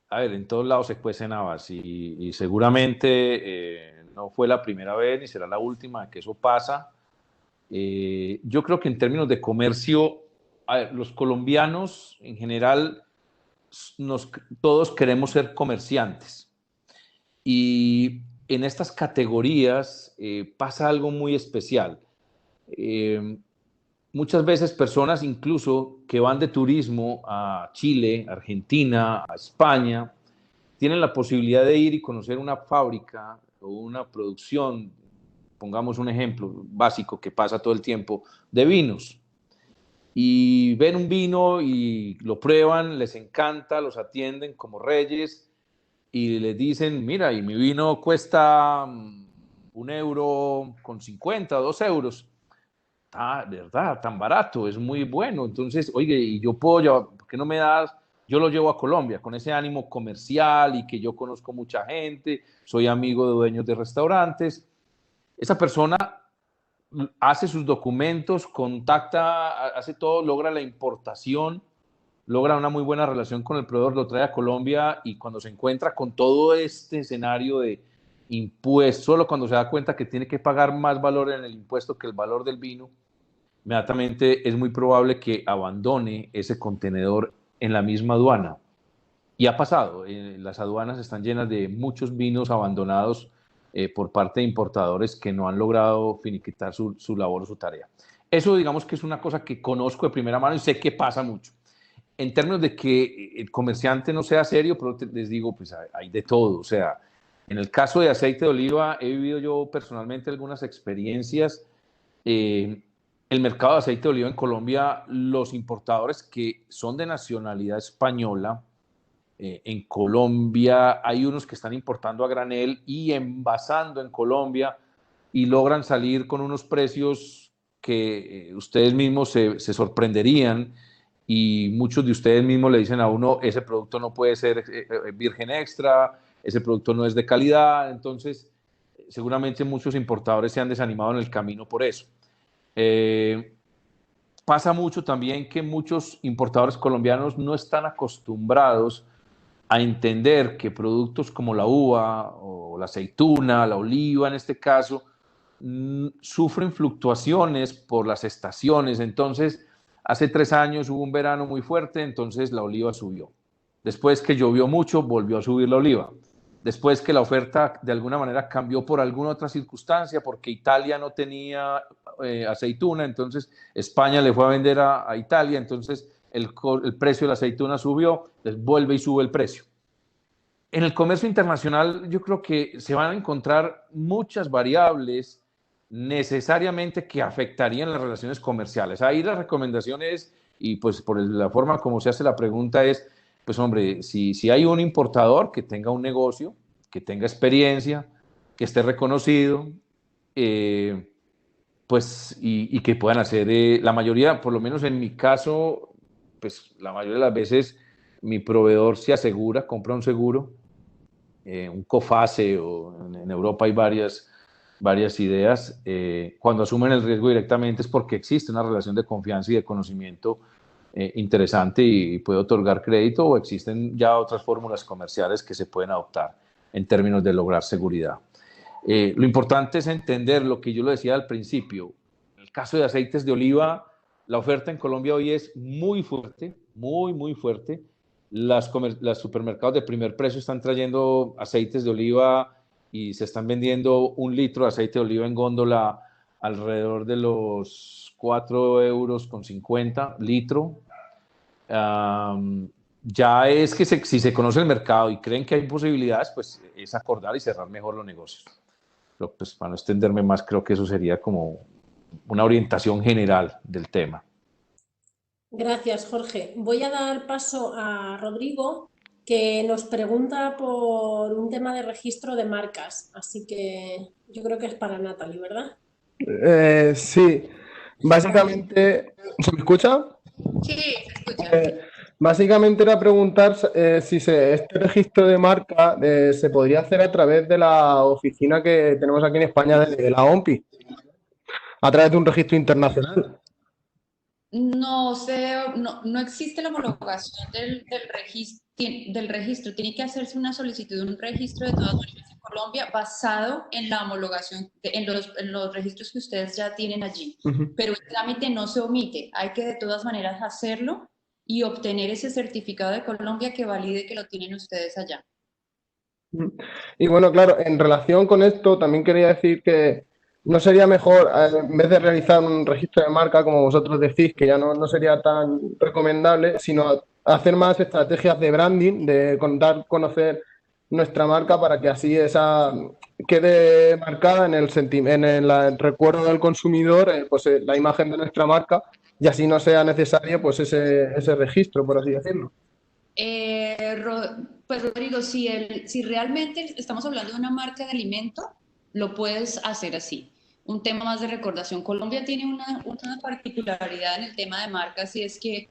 a ver, en todos lados se cuecen habas y seguramente no fue la primera vez ni será la última que eso pasa. Yo creo que en términos de comercio, a ver, los colombianos en general, todos queremos ser comerciantes. Y en estas categorías pasa algo muy especial. Muchas veces personas incluso que van de turismo a Chile, Argentina, a España, tienen la posibilidad de ir y conocer una fábrica o una producción, pongamos un ejemplo básico que pasa todo el tiempo, de vinos. Y ven un vino y lo prueban, les encanta, los atienden como reyes y les dicen, mira, y mi vino cuesta €1,50, €2. Ah, de verdad, tan barato, es muy bueno. Entonces, oye, y yo puedo llevar, ¿por qué no me das? Yo lo llevo a Colombia con ese ánimo comercial y que yo conozco mucha gente, soy amigo de dueños de restaurantes. Esa persona hace sus documentos, contacta, hace todo, logra la importación, logra una muy buena relación con el proveedor, lo trae a Colombia y cuando se encuentra con todo este escenario de impuestos, solo cuando se da cuenta que tiene que pagar más valor en el impuesto que el valor del vino, inmediatamente es muy probable que abandone ese contenedor en la misma aduana. Y ha pasado, las aduanas están llenas de muchos vinos abandonados por parte de importadores que no han logrado finiquitar su labor o su tarea. Eso digamos que es una cosa que conozco de primera mano y sé que pasa mucho. En términos de que el comerciante no sea serio, pero les digo, pues hay de todo. O sea, en el caso de aceite de oliva, he vivido yo personalmente algunas experiencias. El mercado de aceite de oliva en Colombia, los importadores que son de nacionalidad española, en Colombia hay unos que están importando a granel y envasando en Colombia y logran salir con unos precios que ustedes mismos se sorprenderían y muchos de ustedes mismos le dicen a uno, ese producto no puede ser virgen extra, ese producto no es de calidad. Entonces seguramente muchos importadores se han desanimado en el camino por eso. Pasa mucho también que muchos importadores colombianos no están acostumbrados a entender que productos como la uva o la aceituna, la oliva en este caso, sufren fluctuaciones por las estaciones. Entonces, hace 3 años hubo un verano muy fuerte, entonces la oliva subió. Después que llovió mucho, volvió a subir la oliva. Después que la oferta de alguna manera cambió por alguna otra circunstancia, porque Italia no tenía aceituna, entonces España le fue a vender a Italia, entonces el precio de la aceituna subió, les vuelve y sube el precio. En el comercio internacional yo creo que se van a encontrar muchas variables necesariamente que afectarían las relaciones comerciales. Ahí la recomendación es, y pues por la forma como se hace la pregunta es, pues hombre, si hay un importador que tenga un negocio, que tenga experiencia, que esté reconocido, pues y que puedan hacer, la mayoría, por lo menos en mi caso, pues la mayoría de las veces mi proveedor se asegura, compra un seguro, un COFACE, o en Europa hay varias ideas. Cuando asumen el riesgo directamente es porque existe una relación de confianza y de conocimiento interesante y puede otorgar crédito, o existen ya otras fórmulas comerciales que se pueden adoptar en términos de lograr seguridad. Lo importante es entender lo que yo lo decía al principio. En el caso de aceites de oliva, la oferta en Colombia hoy es muy fuerte, muy fuerte. Los supermercados de primer precio están trayendo aceites de oliva y se están vendiendo 1 litro de aceite de oliva en góndola alrededor de los 4,50 € litro. Ya es que si se conoce el mercado y creen que hay posibilidades, pues es acordar y cerrar mejor los negocios. Pero pues para no extenderme más, creo que eso sería como una orientación general del tema. Gracias, Jorge. Voy a dar paso a Rodrigo, que nos pregunta por un tema de registro de marcas. Así que yo creo que es para Natalie, ¿verdad? Sí, básicamente, ¿se me escucha? Sí, se escucha. Básicamente era preguntar si este registro de marca se podría hacer a través de la oficina que tenemos aquí en España de la OMPI, a través de un registro internacional. No existe la homologación del registro. Tiene que hacerse una solicitud de un registro de todas maneras en Colombia basado en la homologación, en los registros que ustedes ya tienen allí. Pero el trámite no se omite. Hay que de todas maneras hacerlo y obtener ese certificado de Colombia que valide que lo tienen ustedes allá. Y bueno, claro, en relación con esto también quería decir que no sería mejor, en vez de realizar un registro de marca, como vosotros decís, que ya no sería tan recomendable, sino hacer más estrategias de branding, de conocer nuestra marca para que así esa quede marcada en el recuerdo del consumidor, la imagen de nuestra marca, y así no sea necesario pues ese registro, por así decirlo. Pues Rodrigo, si realmente estamos hablando de una marca de alimento, lo puedes hacer así. Un tema más de recordación. Colombia tiene una particularidad en el tema de marcas, y es que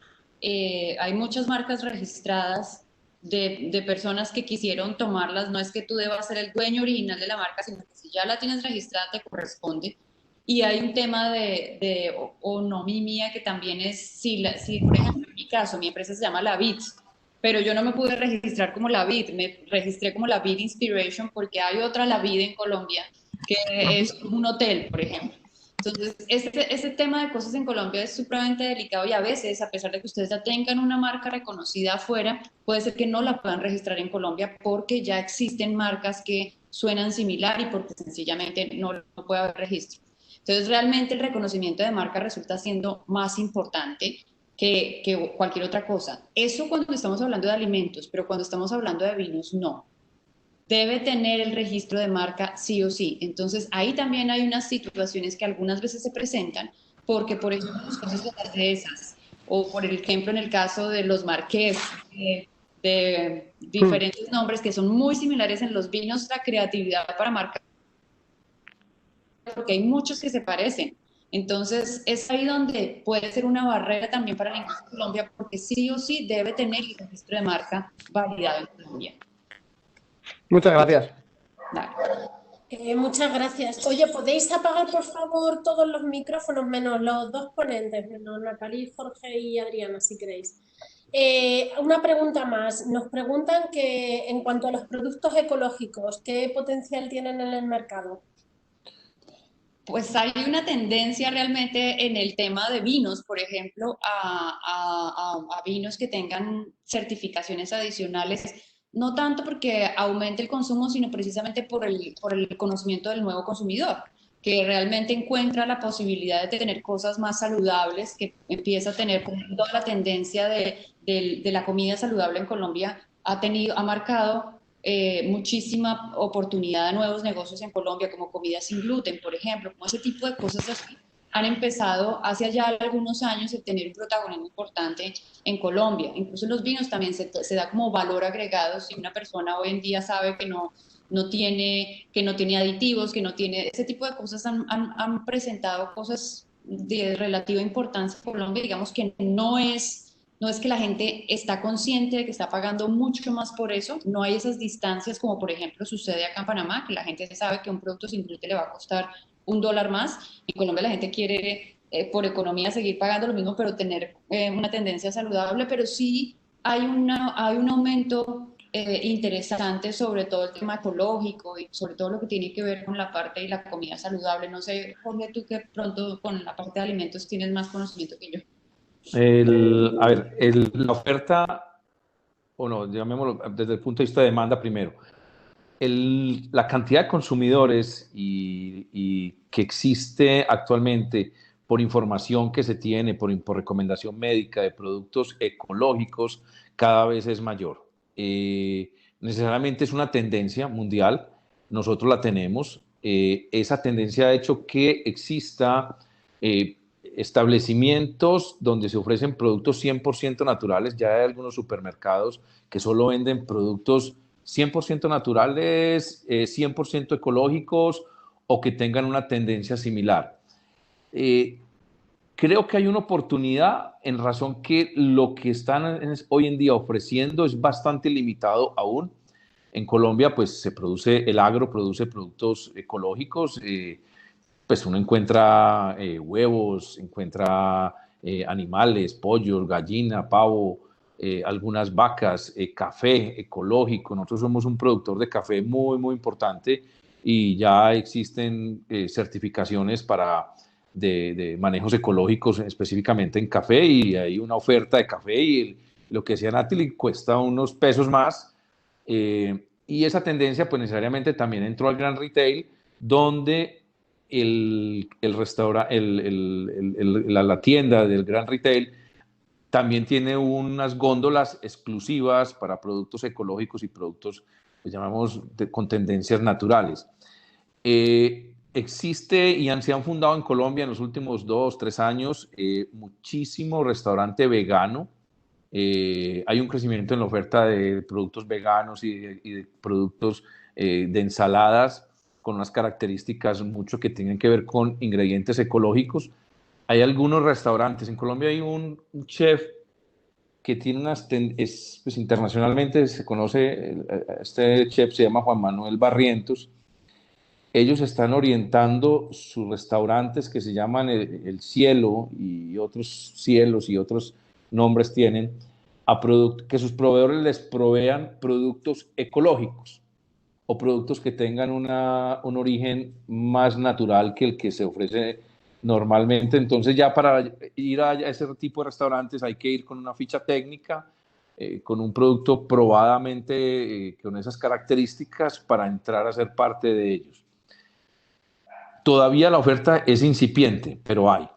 hay muchas marcas registradas de personas que quisieron tomarlas. No es que tú debas ser el dueño original de la marca, sino que si ya la tienes registrada te corresponde. Y hay un tema de onomimia que también es, si por ejemplo en mi caso, mi empresa se llama La Vid, pero yo no me pude registrar como La Vid, me registré como La Vid Inspiration porque hay otra La Vid en Colombia que es un hotel, por ejemplo. Entonces, este tema de cosas en Colombia es supremamente delicado, y a veces, a pesar de que ustedes ya tengan una marca reconocida afuera, puede ser que no la puedan registrar en Colombia porque ya existen marcas que suenan similar y porque sencillamente no puede haber registro. Entonces, realmente el reconocimiento de marca resulta siendo más importante que cualquier otra cosa. Eso cuando estamos hablando de alimentos, pero cuando estamos hablando de vinos, no. Debe tener el registro de marca sí o sí. Entonces, ahí también hay unas situaciones que algunas veces se presentan, porque, por ejemplo, los casos de las dehesas, o por ejemplo, en el caso de los Marqués, de diferentes nombres que son muy similares en los vinos, la creatividad para marcar, porque hay muchos que se parecen. Entonces, es ahí donde puede ser una barrera también para la industria de Colombia, porque sí o sí debe tener el registro de marca validado en Colombia. Muchas gracias. Muchas gracias. Oye, ¿podéis apagar, por favor, todos los micrófonos, menos los dos ponentes, menos Natalie, Jorge y Adriana, si queréis? Una pregunta más. Nos preguntan que en cuanto a los productos ecológicos, ¿qué potencial tienen en el mercado? Pues hay una tendencia realmente en el tema de vinos, por ejemplo, a vinos que tengan certificaciones adicionales, no tanto porque aumente el consumo, sino precisamente por el conocimiento del nuevo consumidor, que realmente encuentra la posibilidad de tener cosas más saludables, que empieza a tener toda la tendencia de la comida saludable en Colombia, ha marcado muchísima oportunidad de nuevos negocios en Colombia, como comida sin gluten, por ejemplo, como ese tipo de cosas así, han empezado hace ya algunos años a tener un protagonismo importante en Colombia. Incluso en los vinos también se da como valor agregado. Si una persona hoy en día sabe que no tiene aditivos, que no tiene ese tipo de cosas, han presentado cosas de relativa importancia en Colombia. Digamos que no es que la gente está consciente de que está pagando mucho más por eso, no hay esas distancias como por ejemplo sucede acá en Panamá, que la gente sabe que un producto sin gluten le va a costar $1 más. En Colombia la gente quiere por economía seguir pagando lo mismo, pero tener una tendencia saludable, pero sí hay un aumento interesante sobre todo el tema ecológico y sobre todo lo que tiene que ver con la parte de la comida saludable. No sé, Jorge, tú que pronto con la parte de alimentos tienes más conocimiento que yo. A ver, la oferta, o no, llamémoslo desde el punto de vista de demanda primero. La cantidad de consumidores y que existe actualmente por información que se tiene, por recomendación médica de productos ecológicos, cada vez es mayor. Necesariamente es una tendencia mundial, nosotros la tenemos. Esa tendencia ha hecho que exista establecimientos donde se ofrecen productos 100% naturales. Ya hay algunos supermercados que solo venden productos 100% naturales, 100% ecológicos o que tengan una tendencia similar. Creo que hay una oportunidad en razón que lo que están hoy en día ofreciendo es bastante limitado aún. En Colombia, pues se produce, el agro produce productos ecológicos, pues uno encuentra huevos, encuentra animales, pollos, gallina, pavo, algunas vacas, café ecológico. Nosotros somos un productor de café muy, muy importante y ya existen certificaciones de manejos ecológicos específicamente en café y hay una oferta de café y lo que decía Natalie cuesta unos pesos más. Y esa tendencia pues necesariamente también entró al gran retail donde la tienda del gran retail también tiene unas góndolas exclusivas para productos ecológicos y productos, pues llamamos, con tendencias naturales. Existe y se han fundado en Colombia en los últimos 2, 3 años muchísimo restaurante vegano. Hay un crecimiento en la oferta de productos veganos y de productos de ensaladas con unas características mucho que tienen que ver con ingredientes ecológicos. Hay algunos restaurantes, en Colombia hay un chef que tiene pues internacionalmente se conoce, este chef se llama Juan Manuel Barrientos. Ellos están orientando sus restaurantes que se llaman el Cielo y otros cielos y otros nombres tienen, que sus proveedores les provean productos ecológicos o productos que tengan un origen más natural que el que se ofrece normalmente. Entonces ya para ir a ese tipo de restaurantes hay que ir con una ficha técnica, con un producto probadamente con esas características para entrar a ser parte de ellos. Todavía la oferta es incipiente, pero hay.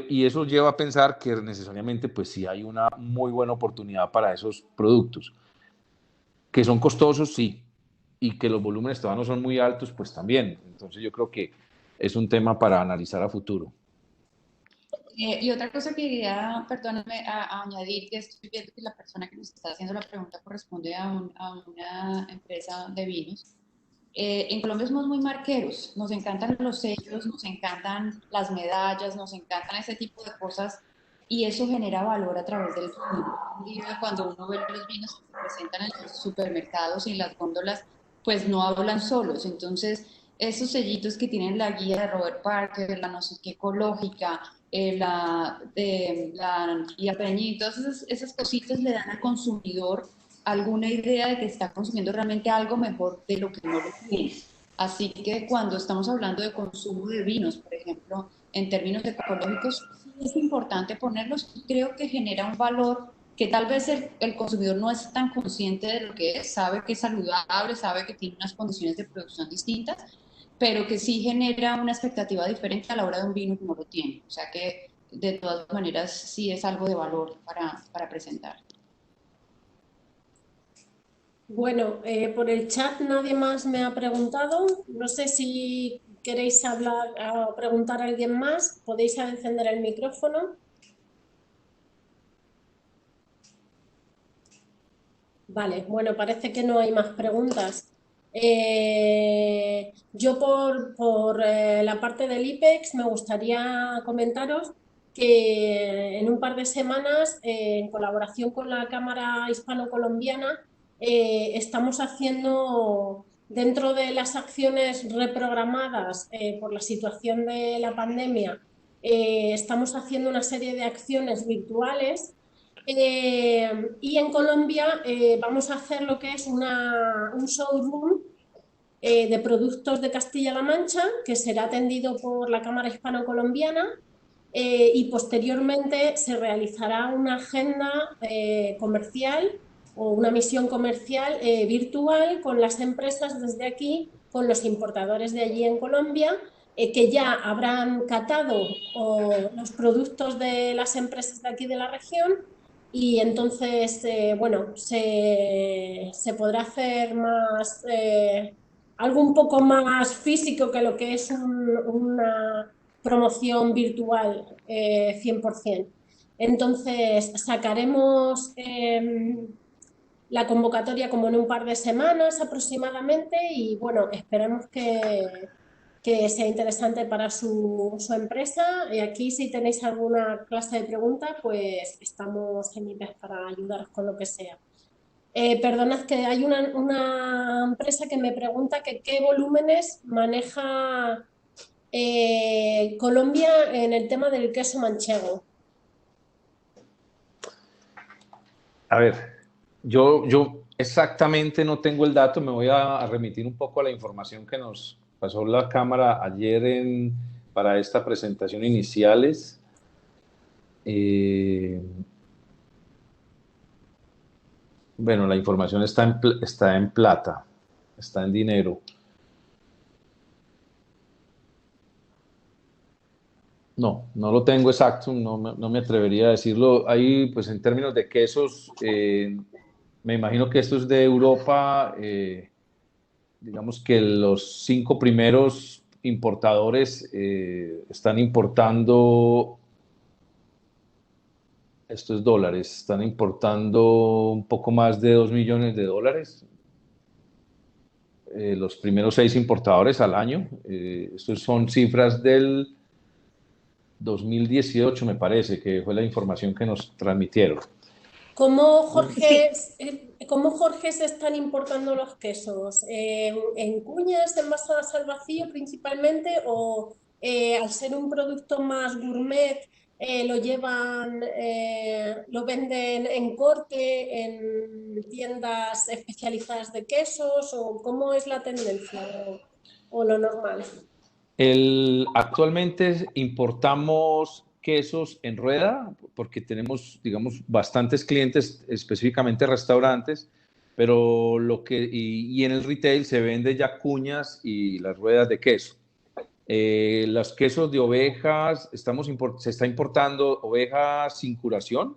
Y eso lleva a pensar que necesariamente pues sí hay una muy buena oportunidad para esos productos. Que son costosos, sí, y que los volúmenes todavía no son muy altos, pues también. Entonces yo creo que es un tema para analizar a futuro. Y otra cosa que quería, perdóname, a añadir, que estoy viendo que la persona que nos está haciendo la pregunta corresponde a una empresa de vinos. En Colombia somos muy marqueros, nos encantan los sellos, nos encantan las medallas, nos encantan ese tipo de cosas y eso genera valor a través del vino. Cuando uno ve los vinos que se presentan en los supermercados y en las góndolas, pues no hablan solos. Entonces, esos sellitos que tienen la guía de Robert Parker, la no sé qué ecológica, la guía Peñi, todas esas cositas le dan al consumidor alguna idea de que está consumiendo realmente algo mejor de lo que no lo tiene. Así que cuando estamos hablando de consumo de vinos, por ejemplo, en términos ecológicos, sí es importante ponerlos y creo que genera un valor que tal vez el consumidor no es tan consciente de lo que es, sabe que es saludable, sabe que tiene unas condiciones de producción distintas, pero que sí genera una expectativa diferente a la hora de un vino que no lo tiene. O sea que de todas maneras sí es algo de valor para presentar. Bueno, por el chat nadie más me ha preguntado. No sé si queréis hablar o preguntar a alguien más. Podéis encender el micrófono. Vale, bueno, parece que no hay más preguntas. Yo por la parte del IPEX me gustaría comentaros que en un par de semanas, en colaboración con la Cámara Hispano-Colombiana, estamos haciendo, dentro de las acciones reprogramadas por la situación de la pandemia estamos haciendo una serie de acciones virtuales y en Colombia vamos a hacer lo que es un showroom de productos de Castilla-La Mancha, que será atendido por la Cámara Hispano-Colombiana, y posteriormente se realizará una agenda comercial o una misión comercial virtual con las empresas desde aquí, con los importadores de allí en Colombia, que ya habrán catado los productos de las empresas de aquí de la región, y entonces, bueno, se podrá hacer más, algo un poco más físico que lo que es una promoción virtual 100%. Entonces, sacaremos la convocatoria como en un par de semanas aproximadamente y bueno, esperamos que sea interesante para su empresa. Y aquí, si tenéis alguna clase de pregunta, pues estamos en IPES para ayudaros con lo que sea. Perdonad, que hay una empresa que me pregunta que qué volúmenes maneja Colombia en el tema del queso manchego. A ver, yo exactamente no tengo el dato, me voy a remitir un poco a la información que nos pasó la cámara ayer para esta presentación iniciales. Bueno, la información está en plata, está en dinero. No lo tengo exacto, no me atrevería a decirlo. Ahí, pues en términos de quesos, me imagino que esto es de Europa. Digamos que los 5 primeros importadores están importando, esto es dólares, están importando un poco más de $2 millones. Los primeros 6 importadores al año. Estos son cifras del 2018, me parece, que fue la información que nos transmitieron. ¿Cómo, Jorge, se están importando los quesos? ¿En cuñas envasadas al vacío principalmente o al ser un producto más gourmet lo venden en corte, en tiendas especializadas de quesos? ¿O cómo es la tendencia o lo normal? Actualmente importamos quesos en rueda porque tenemos, digamos, bastantes clientes, específicamente restaurantes, pero y en el retail se vende ya cuñas y las ruedas de queso. Los quesos de ovejas, se está importando ovejas sin curación,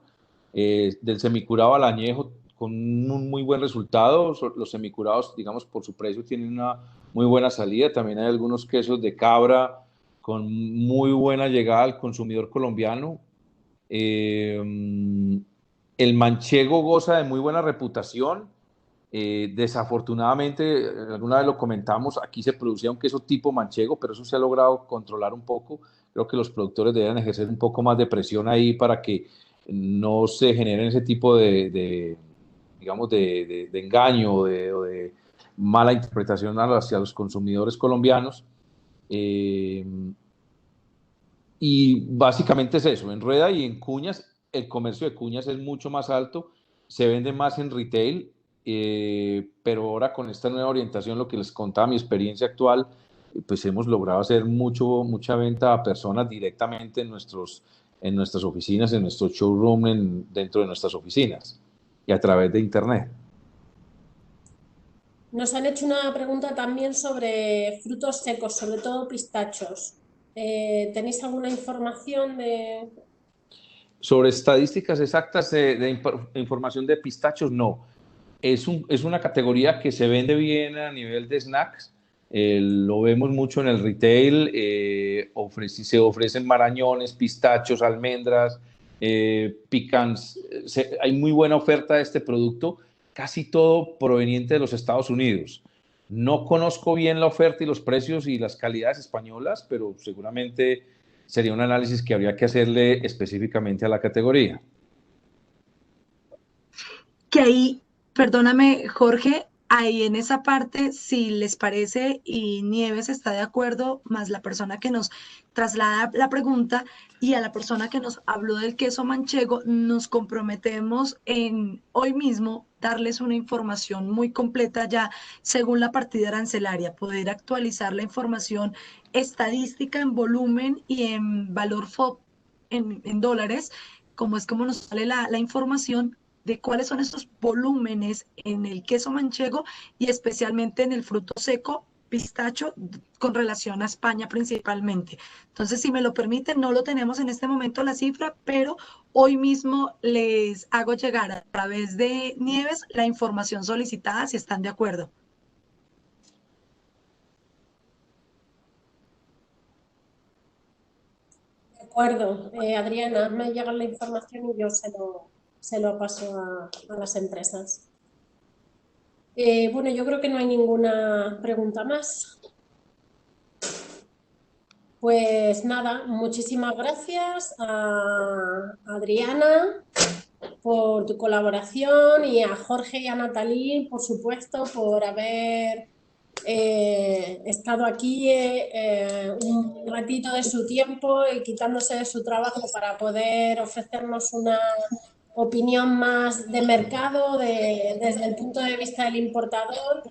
del semicurado al añejo, con un muy buen resultado. Los semicurados, digamos, por su precio tienen una muy buena salida. También hay algunos quesos de cabra con muy buena llegada al consumidor colombiano. El manchego goza de muy buena reputación. Desafortunadamente, alguna vez lo comentamos, aquí se producía un queso tipo manchego, pero eso se ha logrado controlar un poco. Creo que los productores deben ejercer un poco más de presión ahí para que no se generen ese tipo digamos, de engaño o de mala interpretación hacia los consumidores colombianos. Y básicamente es eso, en rueda y en cuñas. El comercio de cuñas es mucho más alto, se vende más en retail, pero ahora con esta nueva orientación, lo que les contaba, mi experiencia actual, pues hemos logrado hacer mucha venta a personas directamente en nuestras oficinas, en nuestro showroom, dentro de nuestras oficinas y a través de internet. Nos han hecho una pregunta también sobre frutos secos, sobre todo pistachos. ¿Tenéis alguna información sobre estadísticas exactas de información de pistachos? No. Es una categoría que se vende bien a nivel de snacks. Lo vemos mucho en el retail. Se ofrecen marañones, pistachos, almendras, pecans. Hay muy buena oferta de este producto, casi todo proveniente de los Estados Unidos. No conozco bien la oferta y los precios y las calidades españolas, pero seguramente sería un análisis que habría que hacerle específicamente a la categoría. Que ahí, perdóname, Jorge, ahí en esa parte, si les parece y Nieves está de acuerdo, más la persona que nos traslada la pregunta y a la persona que nos habló del queso manchego, nos comprometemos en hoy mismo darles una información muy completa ya según la partida arancelaria, poder actualizar la información estadística en volumen y en valor FOB en dólares, como es como nos sale la información de cuáles son esos volúmenes en el queso manchego y especialmente en el fruto seco, pistacho, con relación a España principalmente. Entonces, si me lo permiten, no lo tenemos en este momento la cifra, pero hoy mismo les hago llegar a través de Nieves la información solicitada, si están de acuerdo. De acuerdo, Adriana, me llega la información y yo se lo paso a las empresas. Bueno, yo creo que no hay ninguna pregunta más. Pues nada, muchísimas gracias a Adriana por tu colaboración y a Jorge y a Natalie, por supuesto, por haber estado aquí un ratito de su tiempo y quitándose de su trabajo para poder ofrecernos una opinión más de mercado desde el punto de vista del importador.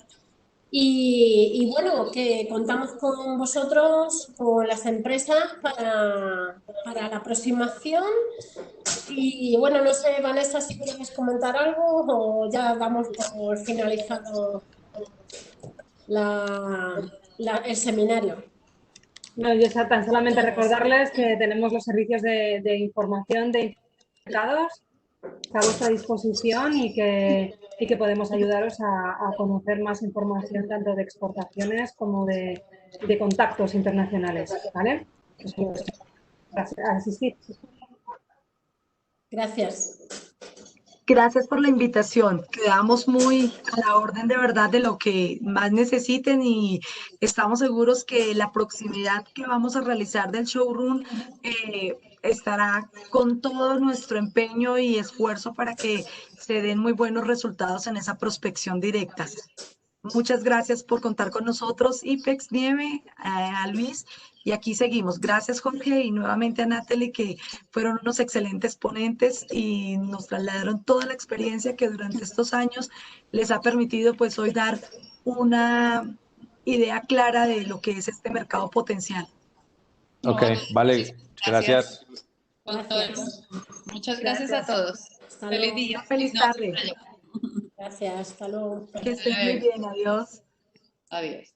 Y bueno, que contamos con vosotros, con las empresas para la aproximación. Y bueno, no sé, Vanessa, si quieres comentar algo o ya damos por finalizado el seminario. No, yo tan solamente recordarles que tenemos los servicios de información de mercados a vuestra disposición y que podemos ayudaros a conocer más información tanto de exportaciones como de contactos internacionales, ¿vale? Gracias. Asistir. Gracias. Gracias por la invitación. Quedamos muy a la orden de verdad de lo que más necesiten y estamos seguros que la proximidad que vamos a realizar del showroom estará con todo nuestro empeño y esfuerzo para que se den muy buenos resultados en esa prospección directa. Muchas gracias por contar con nosotros, IPEX, Nieve, a Luis, y aquí seguimos. Gracias, Jorge, y nuevamente a Natalie, que fueron unos excelentes ponentes y nos trasladaron toda la experiencia que durante estos años les ha permitido, pues, hoy dar una idea clara de lo que es este mercado potencial. Ok, vale, gracias. Muchas gracias a todos. Feliz día. Feliz tarde. Gracias, hasta luego. Que estén muy bien, adiós. Adiós.